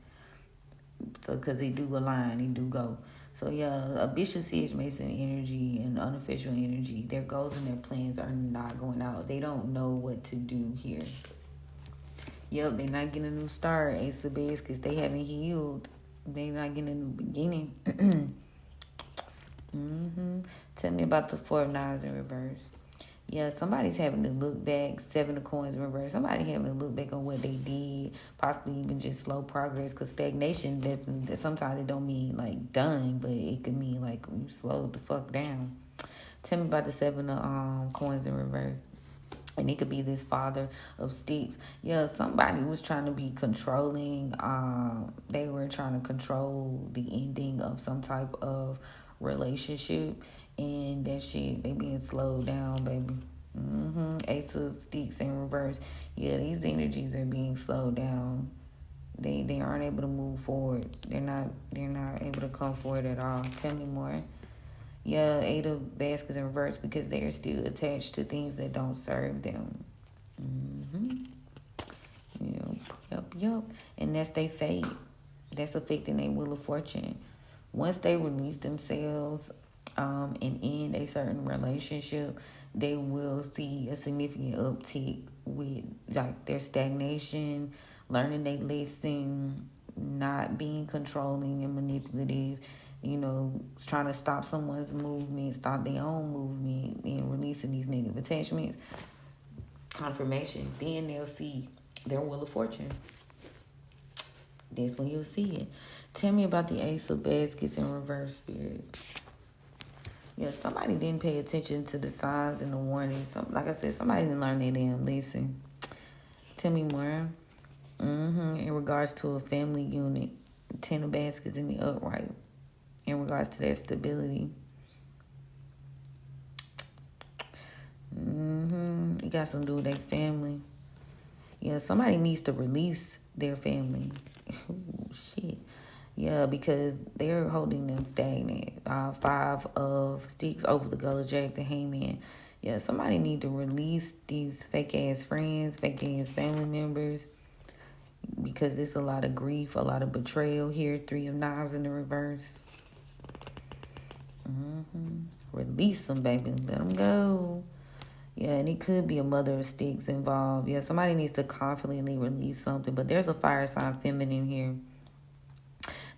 So, because they do align. They do go. So, yeah, a Bishop Sage Mason energy and unofficial energy, their goals and their plans are not going out. They don't know what to do here. Yep, they're not getting a new start. Ace of Baskets, because they haven't healed. They're not getting a new beginning. Tell me about the 4 of Knives in reverse. Yeah, somebody's having to look back. 7 of coins in reverse. Somebody having to look back on what they did. Possibly even just slow progress. Because stagnation, that sometimes it don't mean like done. But it could mean like you slowed the fuck down. Tell me about the 7 of coins in reverse. And it could be this father of sticks. Yeah, somebody was trying to be controlling. They were trying to control the ending of some type of relationship. And that shit, they being slowed down, baby. Ace of sticks in reverse. Yeah, these energies are being slowed down. They aren't able to move forward. They're not able to come forward at all. Tell me more. Yeah, 8 of baskets in reverse because they are still attached to things that don't serve them. Yep. And that's their fate. That's affecting their wheel of fortune. Once they release themselves and end a certain relationship, they will see a significant uptick with like their stagnation, learning their lesson, not being controlling and manipulative, trying to stop someone's movement, stop their own movement, and releasing these negative attachments. Confirmation. Then they'll see their wheel of fortune. That's when you'll see it. Tell me about the Ace of Baskets in reverse, spirit. Yeah, somebody didn't pay attention to the signs and the warnings. Like I said, somebody didn't learn their damn lesson. Tell me more. In regards to a family unit, 10 of baskets in the upright. In regards to their stability. It got something to do with their family. Yeah, somebody needs to release their family. Ooh, shit. Yeah, because they're holding them stagnant. 5 of sticks over the Gullah Jack, the Hangman. Yeah, somebody need to release these fake ass friends, fake ass family members, because it's a lot of grief, a lot of betrayal here. 3 of Knives in the reverse. Release them, baby. Let them go. Yeah, and it could be a mother of sticks involved. Yeah, somebody needs to confidently release something. But there's a fire sign feminine here.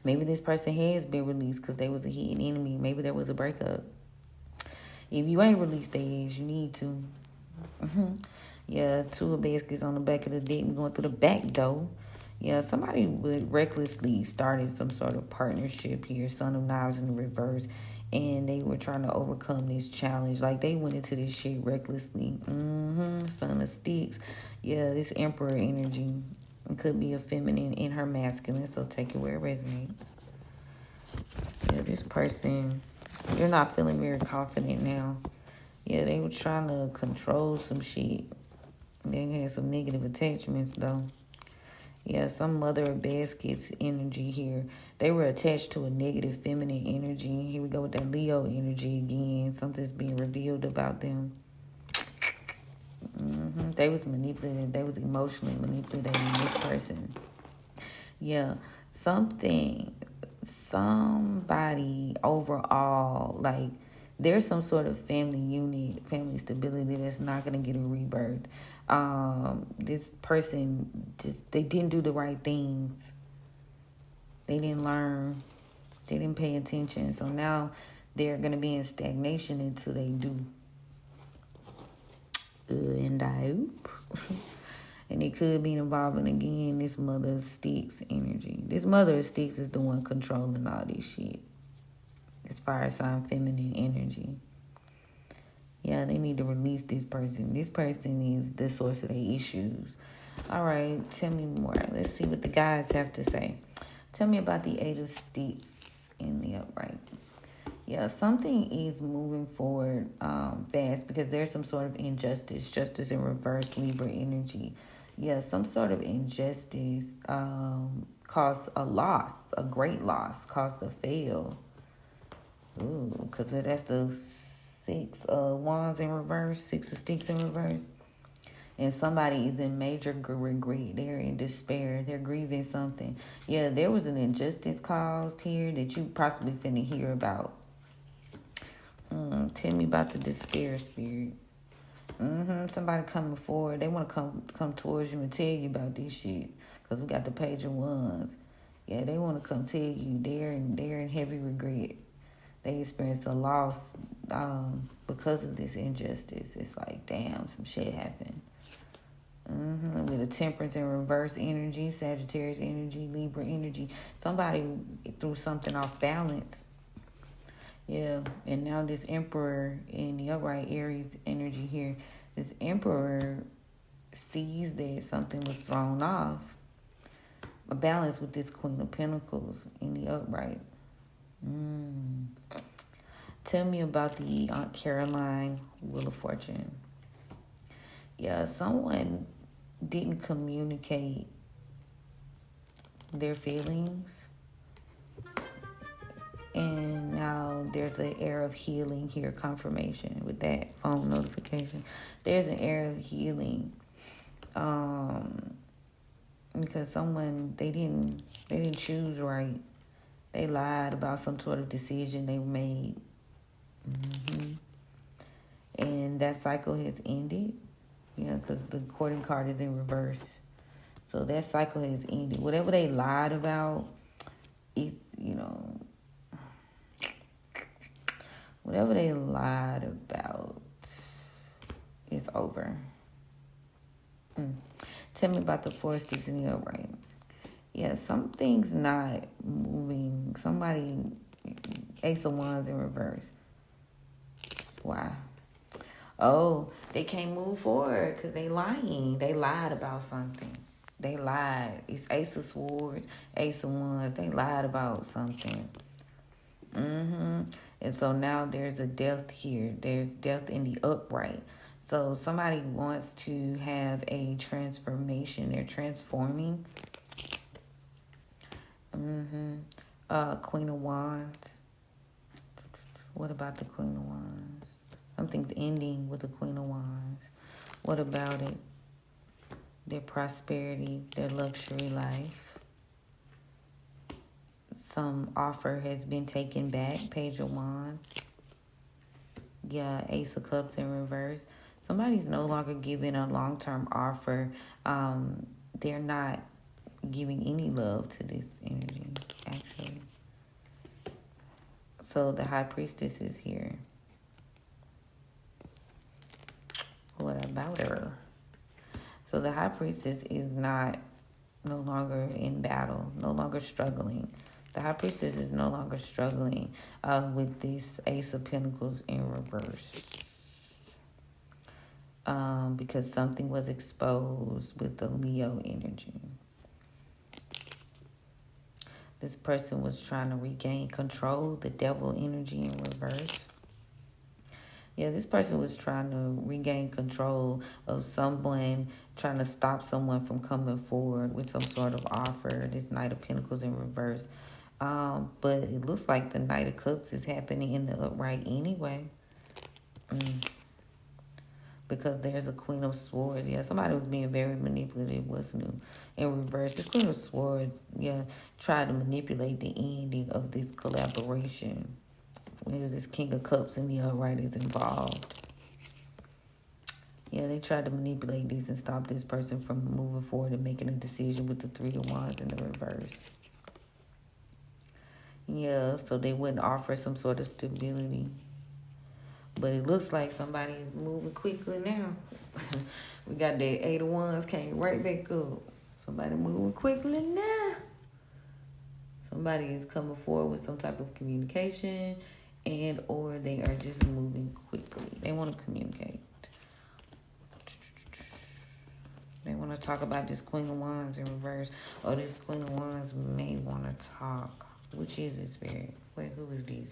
Maybe this person has been released because they was a hidden enemy. Maybe there was a breakup. If you ain't released their ass, you need to. Yeah, 2 of baskets on the back of the deck. We're going through the back door. Yeah, somebody would recklessly started some sort of partnership here. Son of Knives in the reverse. And they were trying to overcome this challenge. Like, they went into this shit recklessly. Son of Sticks. Yeah, this Emperor energy. It could be a feminine in her masculine, so take it where it resonates. Yeah, this person, you're not feeling very confident now. Yeah, they were trying to control some shit. They had some negative attachments, though. Yeah, some mother of baskets energy here. They were attached to a negative feminine energy. Here we go with that Leo energy again. Something's being revealed about them. They was manipulated. They was emotionally manipulating this person. Yeah, somebody overall, like, there's some sort of family unit, family stability that's not going to get a rebirth. This person, they didn't do the right things. They didn't learn. They didn't pay attention. So now they're going to be in stagnation until they do. And I hope. And it could be involving, again, this mother of sticks energy. This mother of sticks is the one controlling all this shit. This fire sign feminine energy. Yeah, they need to release this person. This person is the source of their issues. All right, tell me more. Let's see what the guides have to say. Tell me about the 8 of sticks in the upright. Yeah, something is moving forward fast because there's some sort of injustice. Justice in reverse, Libra energy. Yeah, some sort of injustice caused a loss, a great loss, caused a fail. Ooh, because that's the 6 of wands in reverse, 6 of sticks in reverse. And somebody is in major regret. They're in despair. They're grieving something. Yeah, there was an injustice caused here that you possibly finna hear about. Tell me about the despair spirit. Somebody coming forward. They want to come towards you and tell you about this shit. Because we got the Page of Wands. Yeah, they want to come tell you they're in heavy regret. They experienced a loss because of this injustice. It's like, damn, some shit happened. With a Temperance in reverse energy, Sagittarius energy, Libra energy. Somebody threw something off balance. Yeah, and now this Emperor in the upright Aries energy here. This Emperor sees that something was thrown off. A balance with this Queen of Pentacles in the upright. Tell me about the Aunt Caroline Wheel of Fortune. Yeah, someone didn't communicate their feelings. And now there's an air of healing here, confirmation with that phone notification. There's an air of healing. Because someone, they didn't choose right. They lied about some sort of decision they made. And that cycle has ended. Yeah, because the courting card is in reverse. So that cycle has ended. Whatever they lied about, whatever they lied about, it's over. Tell me about the 4 sticks in the upright. Yeah, something's not moving. Somebody, Ace of Wands in reverse. Why? Oh, they can't move forward because they lying. They lied about something. They lied. It's Ace of Swords, Ace of Wands. They lied about something. And so now there's a death here. There's death in the upright. So somebody wants to have a transformation. They're transforming. Queen of Wands. What about the Queen of Wands? Something's ending with the Queen of Wands. What about it? Their prosperity, their luxury life. Some offer has been taken back. Page of Wands. Yeah, Ace of Cups in reverse. Somebody's no longer giving a long-term offer. They're not giving any love to this energy, actually. So the High Priestess is here. What about her? So the High Priestess is no longer in battle, no longer struggling. The High Priestess is no longer struggling with this Ace of Pentacles in reverse. Because something was exposed with the Leo energy. This person was trying to regain control, the Devil energy in reverse. Yeah, this person was trying to regain control of someone, trying to stop someone from coming forward with some sort of offer. This Knight of Pentacles in reverse. But it looks like the Knight of Cups is happening in the upright anyway. Because there's a Queen of Swords. Yeah, somebody was being very manipulative. What's new? In reverse, this Queen of Swords, yeah, tried to manipulate the ending of this collaboration. This King of Cups in the upright is involved. Yeah, they tried to manipulate this and stop this person from moving forward and making a decision with the Three of Wands in the reverse. Yeah, so they wouldn't offer some sort of stability. But it looks like somebody is moving quickly now. We got the Eight of Wands came right back up. Somebody moving quickly now. Somebody is coming forward with some type of communication, and or they are just moving quickly. They want to communicate. They want to talk about this Queen of Wands in reverse. Or this Queen of Wands may want to talk. Which is it, Spirit? Wait, who is this?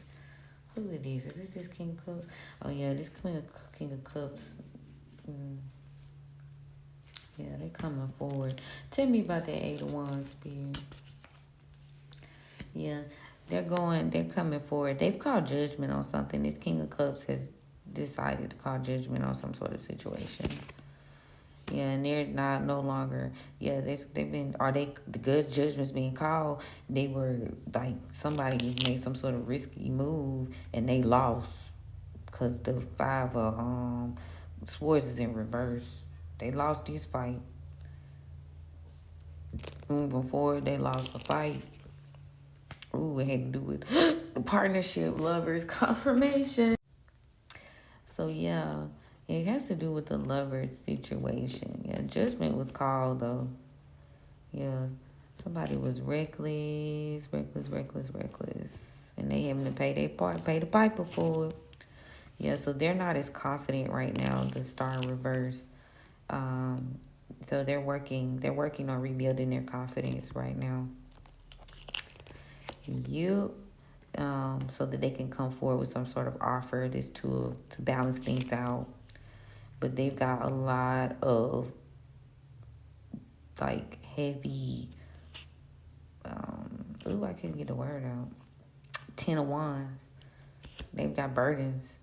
Who is this? Is this King of Cups? Oh, yeah, this King of Cups. Yeah, they coming forward. Tell me about the Eight of Wands, Spirit. Yeah, they're coming forward. They've called judgment on something. This King of Cups has decided to call judgment on some sort of situation. Yeah, and they're no longer, yeah, the good judgments being called, they were like, somebody made some sort of risky move and they lost because the Five of Swords is in reverse. They lost this fight. Moving forward, they lost the fight. Ooh, it had to do with partnership, lovers, confirmation. So, yeah. It has to do with the lover's situation. Yeah, judgment was called, though. Yeah, somebody was reckless. And they having to pay their part, pay the piper for it. Yeah, so they're not as confident right now, the Star reverse. So they're working on rebuilding their confidence right now. So that they can come forward with some sort of offer, this tool to balance things out. But they've got a lot of like heavy I couldn't get the word out. 10 of Wands. They've got burdens.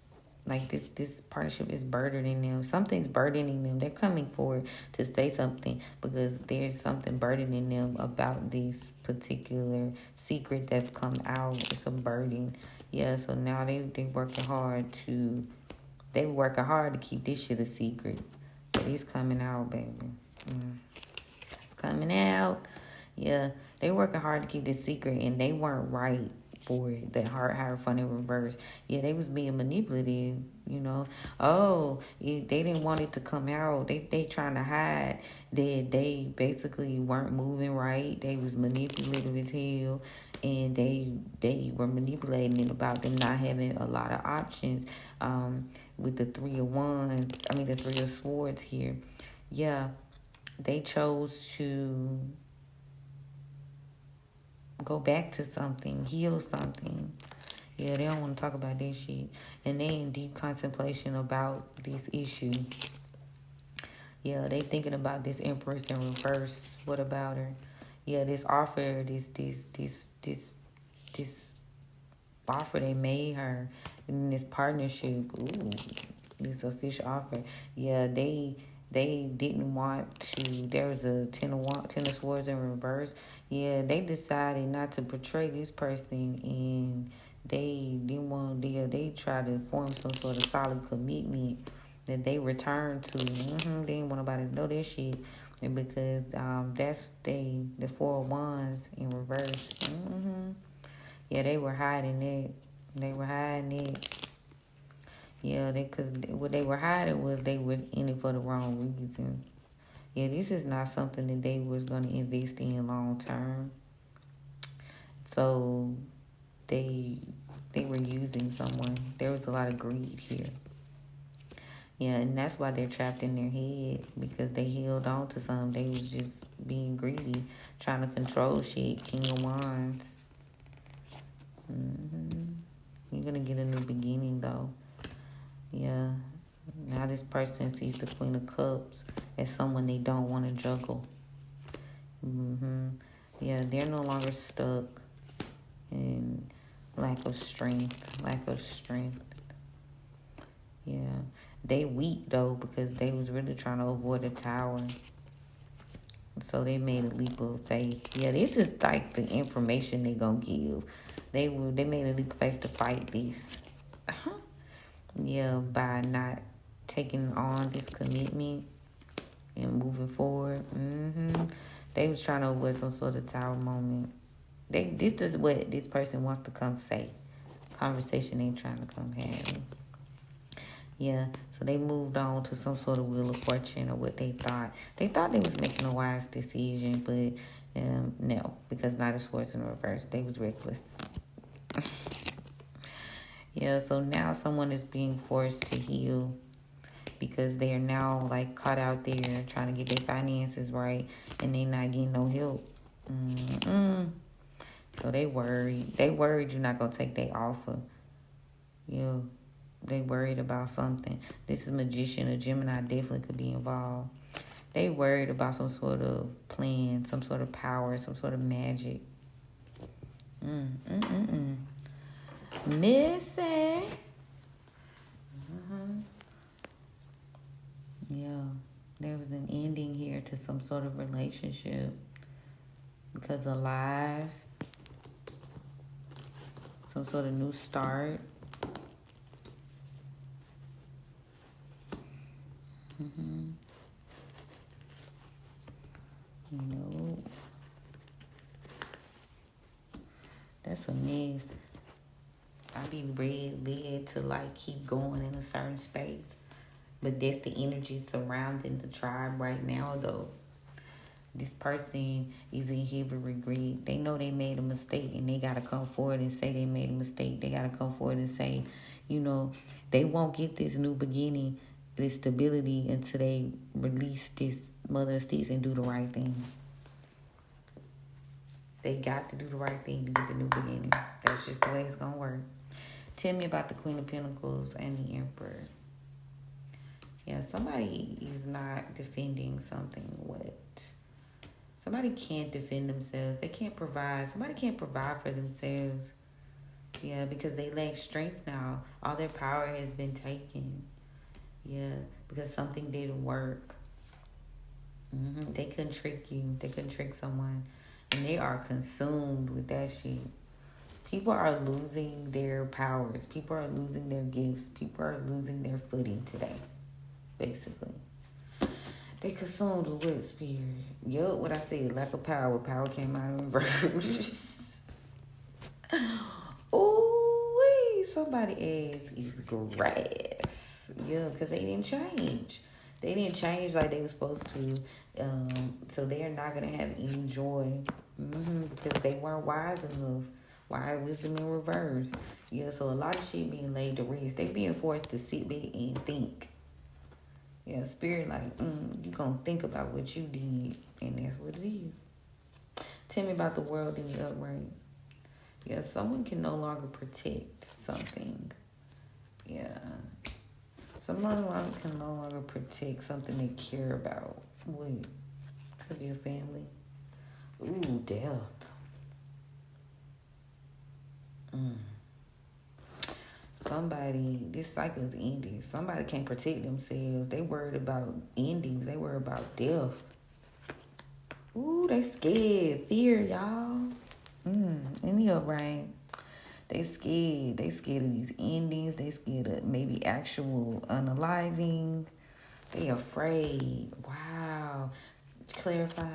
Like this partnership is burdening them. Something's burdening them. They're coming forward to say something because there's something burdening them about this particular secret that's come out. It's a burden. Yeah, so now they working hard to keep this shit a secret. But it's coming out, baby. Coming out. Yeah, they working hard to keep this secret, and they weren't right for it. That Hierophant in reverse. Yeah, they was being manipulative. Oh, they didn't want it to come out. They trying to hide that they basically weren't moving right. They was manipulative as hell, and they were manipulating it about them not having a lot of options. With the Three of Wands, the Three of Swords here. Yeah, they chose to go back to something, heal something. Yeah, they don't want to talk about that shit. And they in deep contemplation about this issue. Yeah, they thinking about this Empress in reverse. What about her? Yeah, this offer, this offer they made her in this partnership. Ooh, this official offer. Yeah, they didn't want to. There was a ten of swords in reverse. Yeah, they decided not to portray this person, and they didn't want. They tried to form some sort of solid commitment that they returned to. They didn't want nobody to know that shit, and because that's the Four of Wands in reverse. Yeah, they were hiding it. They were hiding it. Yeah, cause what they were hiding was they was in it for the wrong reasons. Yeah, this is not something that they was gonna invest in long term. So they were using someone. There was a lot of greed here. Yeah, and that's why they're trapped in their head, because they held on to something. They was just being greedy, trying to control shit. King of Wands. You're gonna get a new beginning though. Yeah. Now this person sees the Queen of Cups as someone they don't want to juggle. Yeah, they're no longer stuck in lack of strength. Yeah. They weak though, because they was really trying to avoid a tower. So they made a leap of faith. Yeah, this is like the information they gonna give. They made a leap of faith to fight this. Yeah, by not taking on this commitment and moving forward. They was trying to avoid some sort of tower moment. This is what this person wants to come say. Conversation ain't trying to come have. Yeah, so they moved on to some sort of Wheel of Fortune, or what they thought. They thought they was making a wise decision, but no, because Knight of Swords in reverse. They was reckless. Yeah, so now someone is being forced to heal, because they are now like caught out there trying to get their finances right, and they not getting no help. So they worried. They worried you're not gonna take their offer. Yeah, they worried about something. This is Magician. A Gemini definitely could be involved. They worried about some sort of plan, some sort of power, some sort of magic. Missy. Yeah, there was an ending here to some sort of relationship because of lies. Some sort of new start. No. That's a mess. I be led to like keep going in a certain space. But that's the energy surrounding the tribe right now though. This person is in heavy regret. They know they made a mistake, and they gotta come forward and say they made a mistake. They gotta come forward and say, they won't get this new beginning, this stability, until they release this mother of sticks and do the right thing. They got to do the right thing to get the new beginning. That's just the way it's gonna work. Tell me about the Queen of Pentacles and the Emperor. Yeah, somebody is not defending something. What? Somebody can't defend themselves. They can't provide. Somebody can't provide for themselves. Yeah, because they lack strength now. All their power has been taken. Yeah, because something didn't work. They couldn't trick you. They couldn't trick someone. And they are consumed with that shit. People are losing their powers. People are losing their gifts. People are losing their footing today, basically. They consumed the wood spirit. Yup, what I said, lack of power. Power came out in reverse. Somebody ass is grass. Yeah, because they didn't change. They didn't change like they were supposed to. So they're not going to have any joy. Because they weren't wise enough. Why wisdom in reverse? Yeah, so a lot of shit being laid to rest. They being forced to sit back and think. Yeah, spirit like, you gonna think about what you did, and that's what it is. Tell me about the world in the upright. Yeah, someone can no longer protect something. Yeah. Someone can no longer protect something they care about. What? Could be a family. Ooh, death. Somebody, this cycle is ending. Somebody can't protect themselves. They worried about endings. They worried about death. Ooh, they scared. Fear, y'all. In the upright. They scared. They scared of these endings. They scared of maybe actual unaliving. They afraid. Wow. Clarify.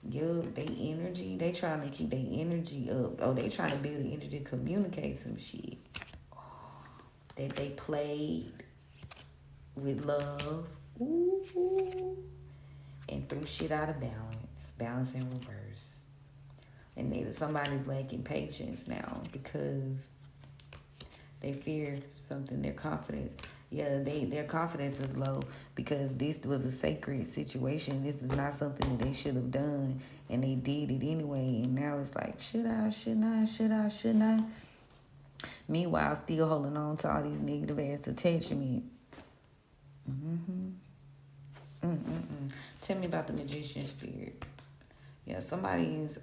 Yup, they energy. They trying to keep their energy up. Oh, they trying to build the energy to communicate some shit. That they played with love. Ooh. And threw shit out of balance. Balance in reverse. And somebody's lacking patience now because they fear something. Their confidence. Yeah, their confidence is low because this was a sacred situation. This is not something that they should have done. And they did it anyway. And now it's like, should I? Meanwhile, still holding on to all these negative ass attachments. Tell me about the magician spirit. Yeah, somebody's,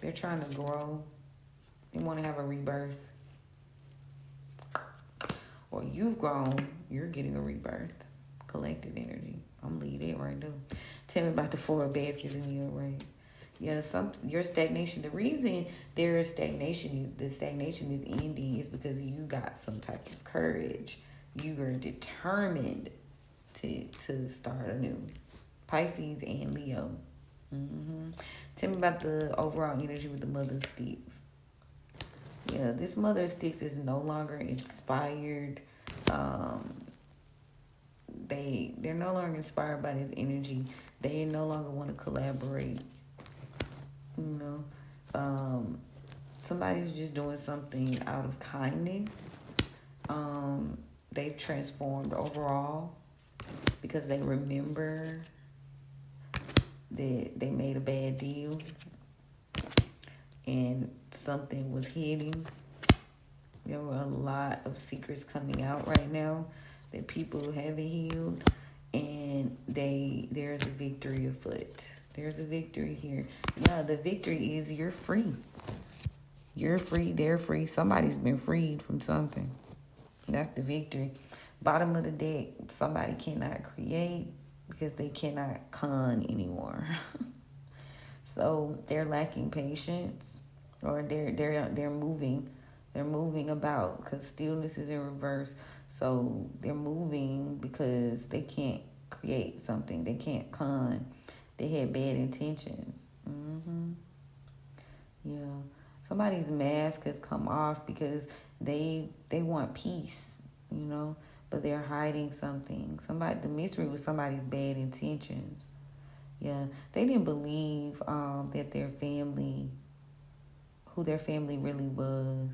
they're trying to grow. They want to have a rebirth. Or you've grown, you're getting a rebirth. Collective energy. I'm leaving it right now. Tell me about the 4 baskets in your array. Yeah, your stagnation. The reason there is stagnation, the stagnation is ending, is because you got some type of courage. You are determined to start anew. Pisces and Leo. Tell me about the overall energy with the mother sticks. Yeah, this mother of sticks is no longer inspired. They're no longer inspired by this energy. They no longer want to collaborate. You know, somebody's just doing something out of kindness. They've transformed overall because they remember that they made a bad deal and something was hidden. There were a lot of secrets coming out right now that people haven't healed, and there's a victory afoot. There's a victory here. Yeah, the victory is you're free. You're free, they're free. Somebody's been freed from something. That's the victory. Bottom of the deck, somebody cannot create because they cannot con anymore. So they're lacking patience, or they're moving. They're moving about because stillness is in reverse. So they're moving because they can't create something. They can't con. They had bad intentions. Yeah. Somebody's mask has come off because they want peace, but they're hiding something. The mystery was somebody's bad intentions. Yeah. They didn't believe that their family, who their family really was.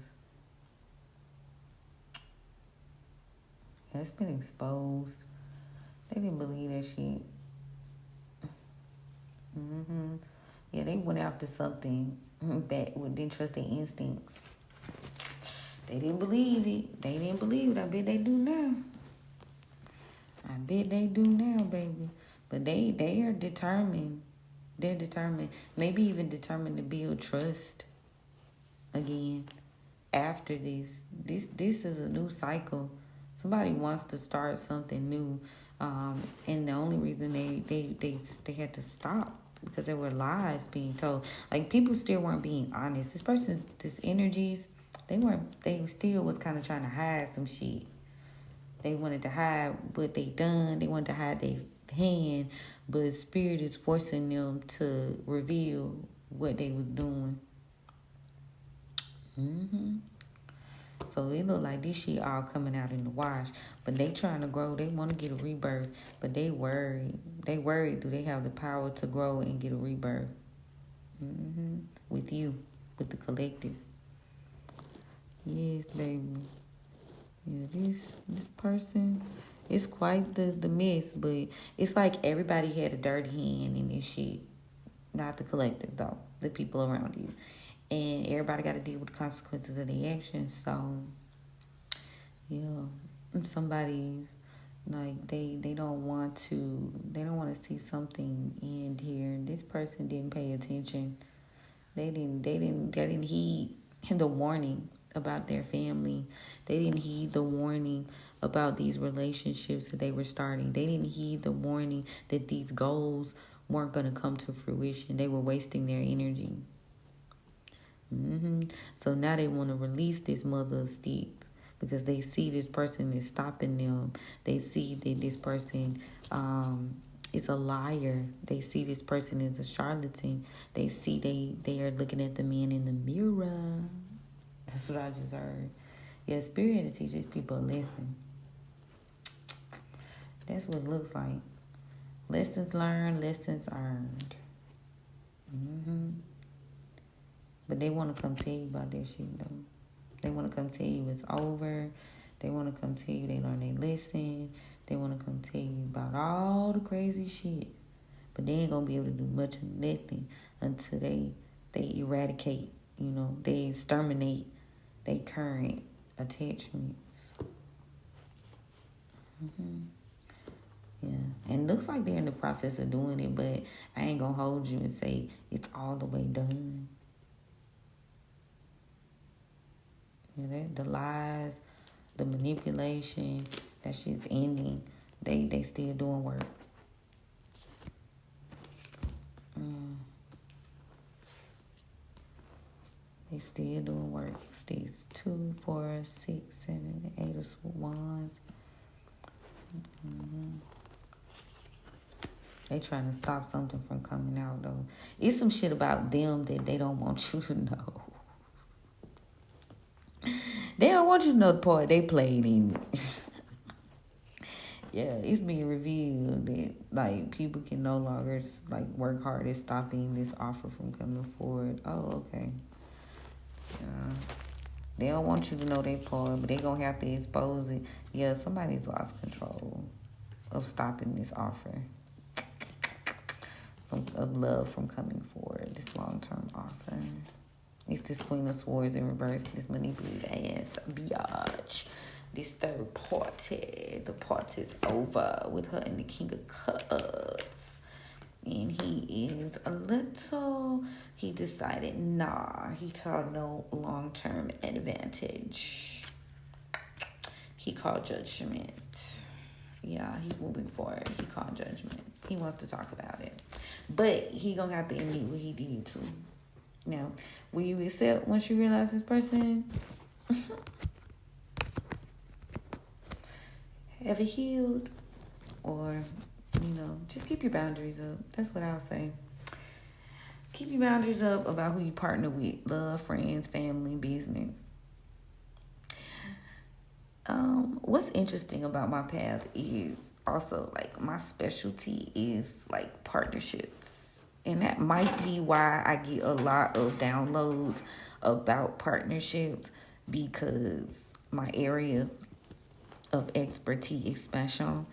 Yeah, it's been exposed. They didn't believe that shit. Yeah, they went after something back with didn't trust their instincts. They didn't believe it. I bet they do now. Baby. But they are determined. They're determined. Maybe even determined to build trust again after this. This is a new cycle. Somebody wants to start something new. And the only reason they had to stop because there were lies being told. Like, people still weren't being honest. This energies, they still was kind of trying to hide some shit. They wanted to hide what they done. They wanted to hide their hand, but spirit is forcing them to reveal what they was doing. So it look like this shit all coming out in the wash. But they trying to grow. They want to get a rebirth. But they worried. They worried. Do they have the power to grow and get a rebirth? With you. With the collective. Yes, baby. Yeah, this person, it's quite the mess, but it's like everybody had a dirty hand in this shit. Not the collective, though. The people around you. And everybody got to deal with the consequences of their actions. So, yeah. Somebody's, like, they don't want to see something end here. This person didn't pay attention. They didn't heed the warning about their family. They didn't heed the warning about these relationships that they were starting. They didn't heed the warning that these goals weren't going to come to fruition. They were wasting their energy. So now they want to release this mother of sticks because they see this person is stopping them. They see that this person is a liar. They see this person is a charlatan. They see they are looking at the man in the mirror. That's what I just heard. Yeah, spirit teaches people a lesson. That's what it looks like. Lessons learned, lessons earned. But they want to come tell you about that shit, though. They want to come tell you it's over. They want to come tell you they learned their lesson. They want to come tell you about all the crazy shit. But they ain't going to be able to do much of nothing until they eradicate, they exterminate their current attachments. Yeah, and it looks like they're in the process of doing it, but I ain't going to hold you and say it's all the way done. The lies, the manipulation, that shit's ending. They still doing work. They still doing work. These 2, 4, 6, 7, 8 of wands. They trying to stop something from coming out, though. It's some shit about them that they don't want you to know. They don't want you to know the part they played in it. Yeah, it's being revealed that, like, people can no longer, like, work hard at stopping this offer from coming forward. Oh, okay. They don't want you to know their part, but they going to have to expose it. Yeah, somebody's lost control of stopping this offer of love from coming forward, this long-term offer. It's this Queen of Swords in reverse, this manipulative ass biatch. This third party, the party's over with her and the King of Cups. And he is he decided, he called no long-term advantage. He called judgment. Yeah, he's moving forward. He called judgment. He wants to talk about it. But he gonna have to admit what he did too. Now, will you accept once you realize this person have it healed? Or, just keep your boundaries up. That's what I'll say. Keep your boundaries up about who you partner with. Love, friends, family, business. What's interesting about my path is also, like, my specialty is, like, partnerships. And that might be why I get a lot of downloads about partnerships, because my area of expertise expansion,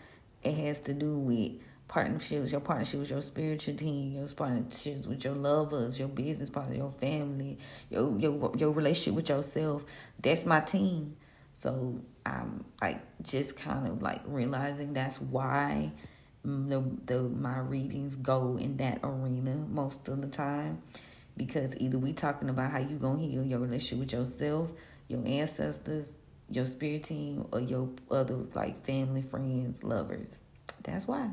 it has to do with partnerships, your partnership with your spiritual team, your partnerships with your lovers, your business partner, your family, your relationship with yourself. That's my team. So I'm like just kind of like realizing that's why my readings go in that arena most of the time, because either we talking about how you gonna heal your relationship with yourself, your ancestors, your spirit team, or your other like family, friends, lovers. That's why,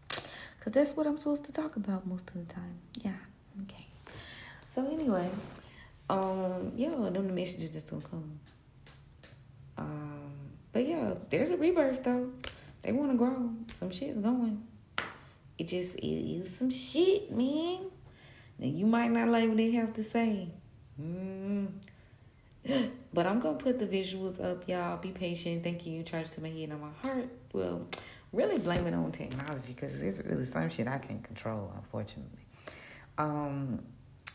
because that's what I'm supposed to talk about most of the time. Yeah, okay. So anyway, them the messages that's gonna come. But yeah, there's a rebirth though. They want to grow. Some shit's going. It is some shit, man. Now you might not like what they have to say. But I'm going to put the visuals up, y'all. Be patient. Thank you. Charge it to my head and my heart. Well, really blame it on technology because there's really some shit I can't control, unfortunately.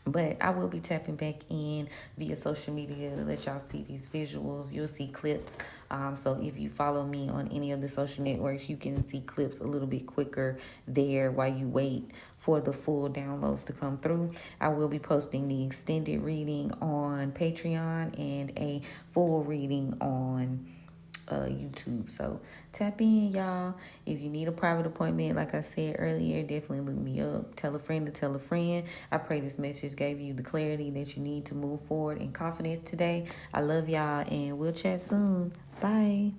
But I will be tapping back in via social media to let y'all see these visuals. You'll see clips. So if you follow me on any of the social networks, you can see clips a little bit quicker there while you wait for the full downloads to come through. I will be posting the extended reading on Patreon and a full reading on YouTube. So tap in, y'all. If you need a private appointment, like I said earlier, definitely look me up. Tell a friend to tell a friend. I pray this message gave you the clarity that you need to move forward in confidence today. I love y'all, and we'll chat soon. Bye.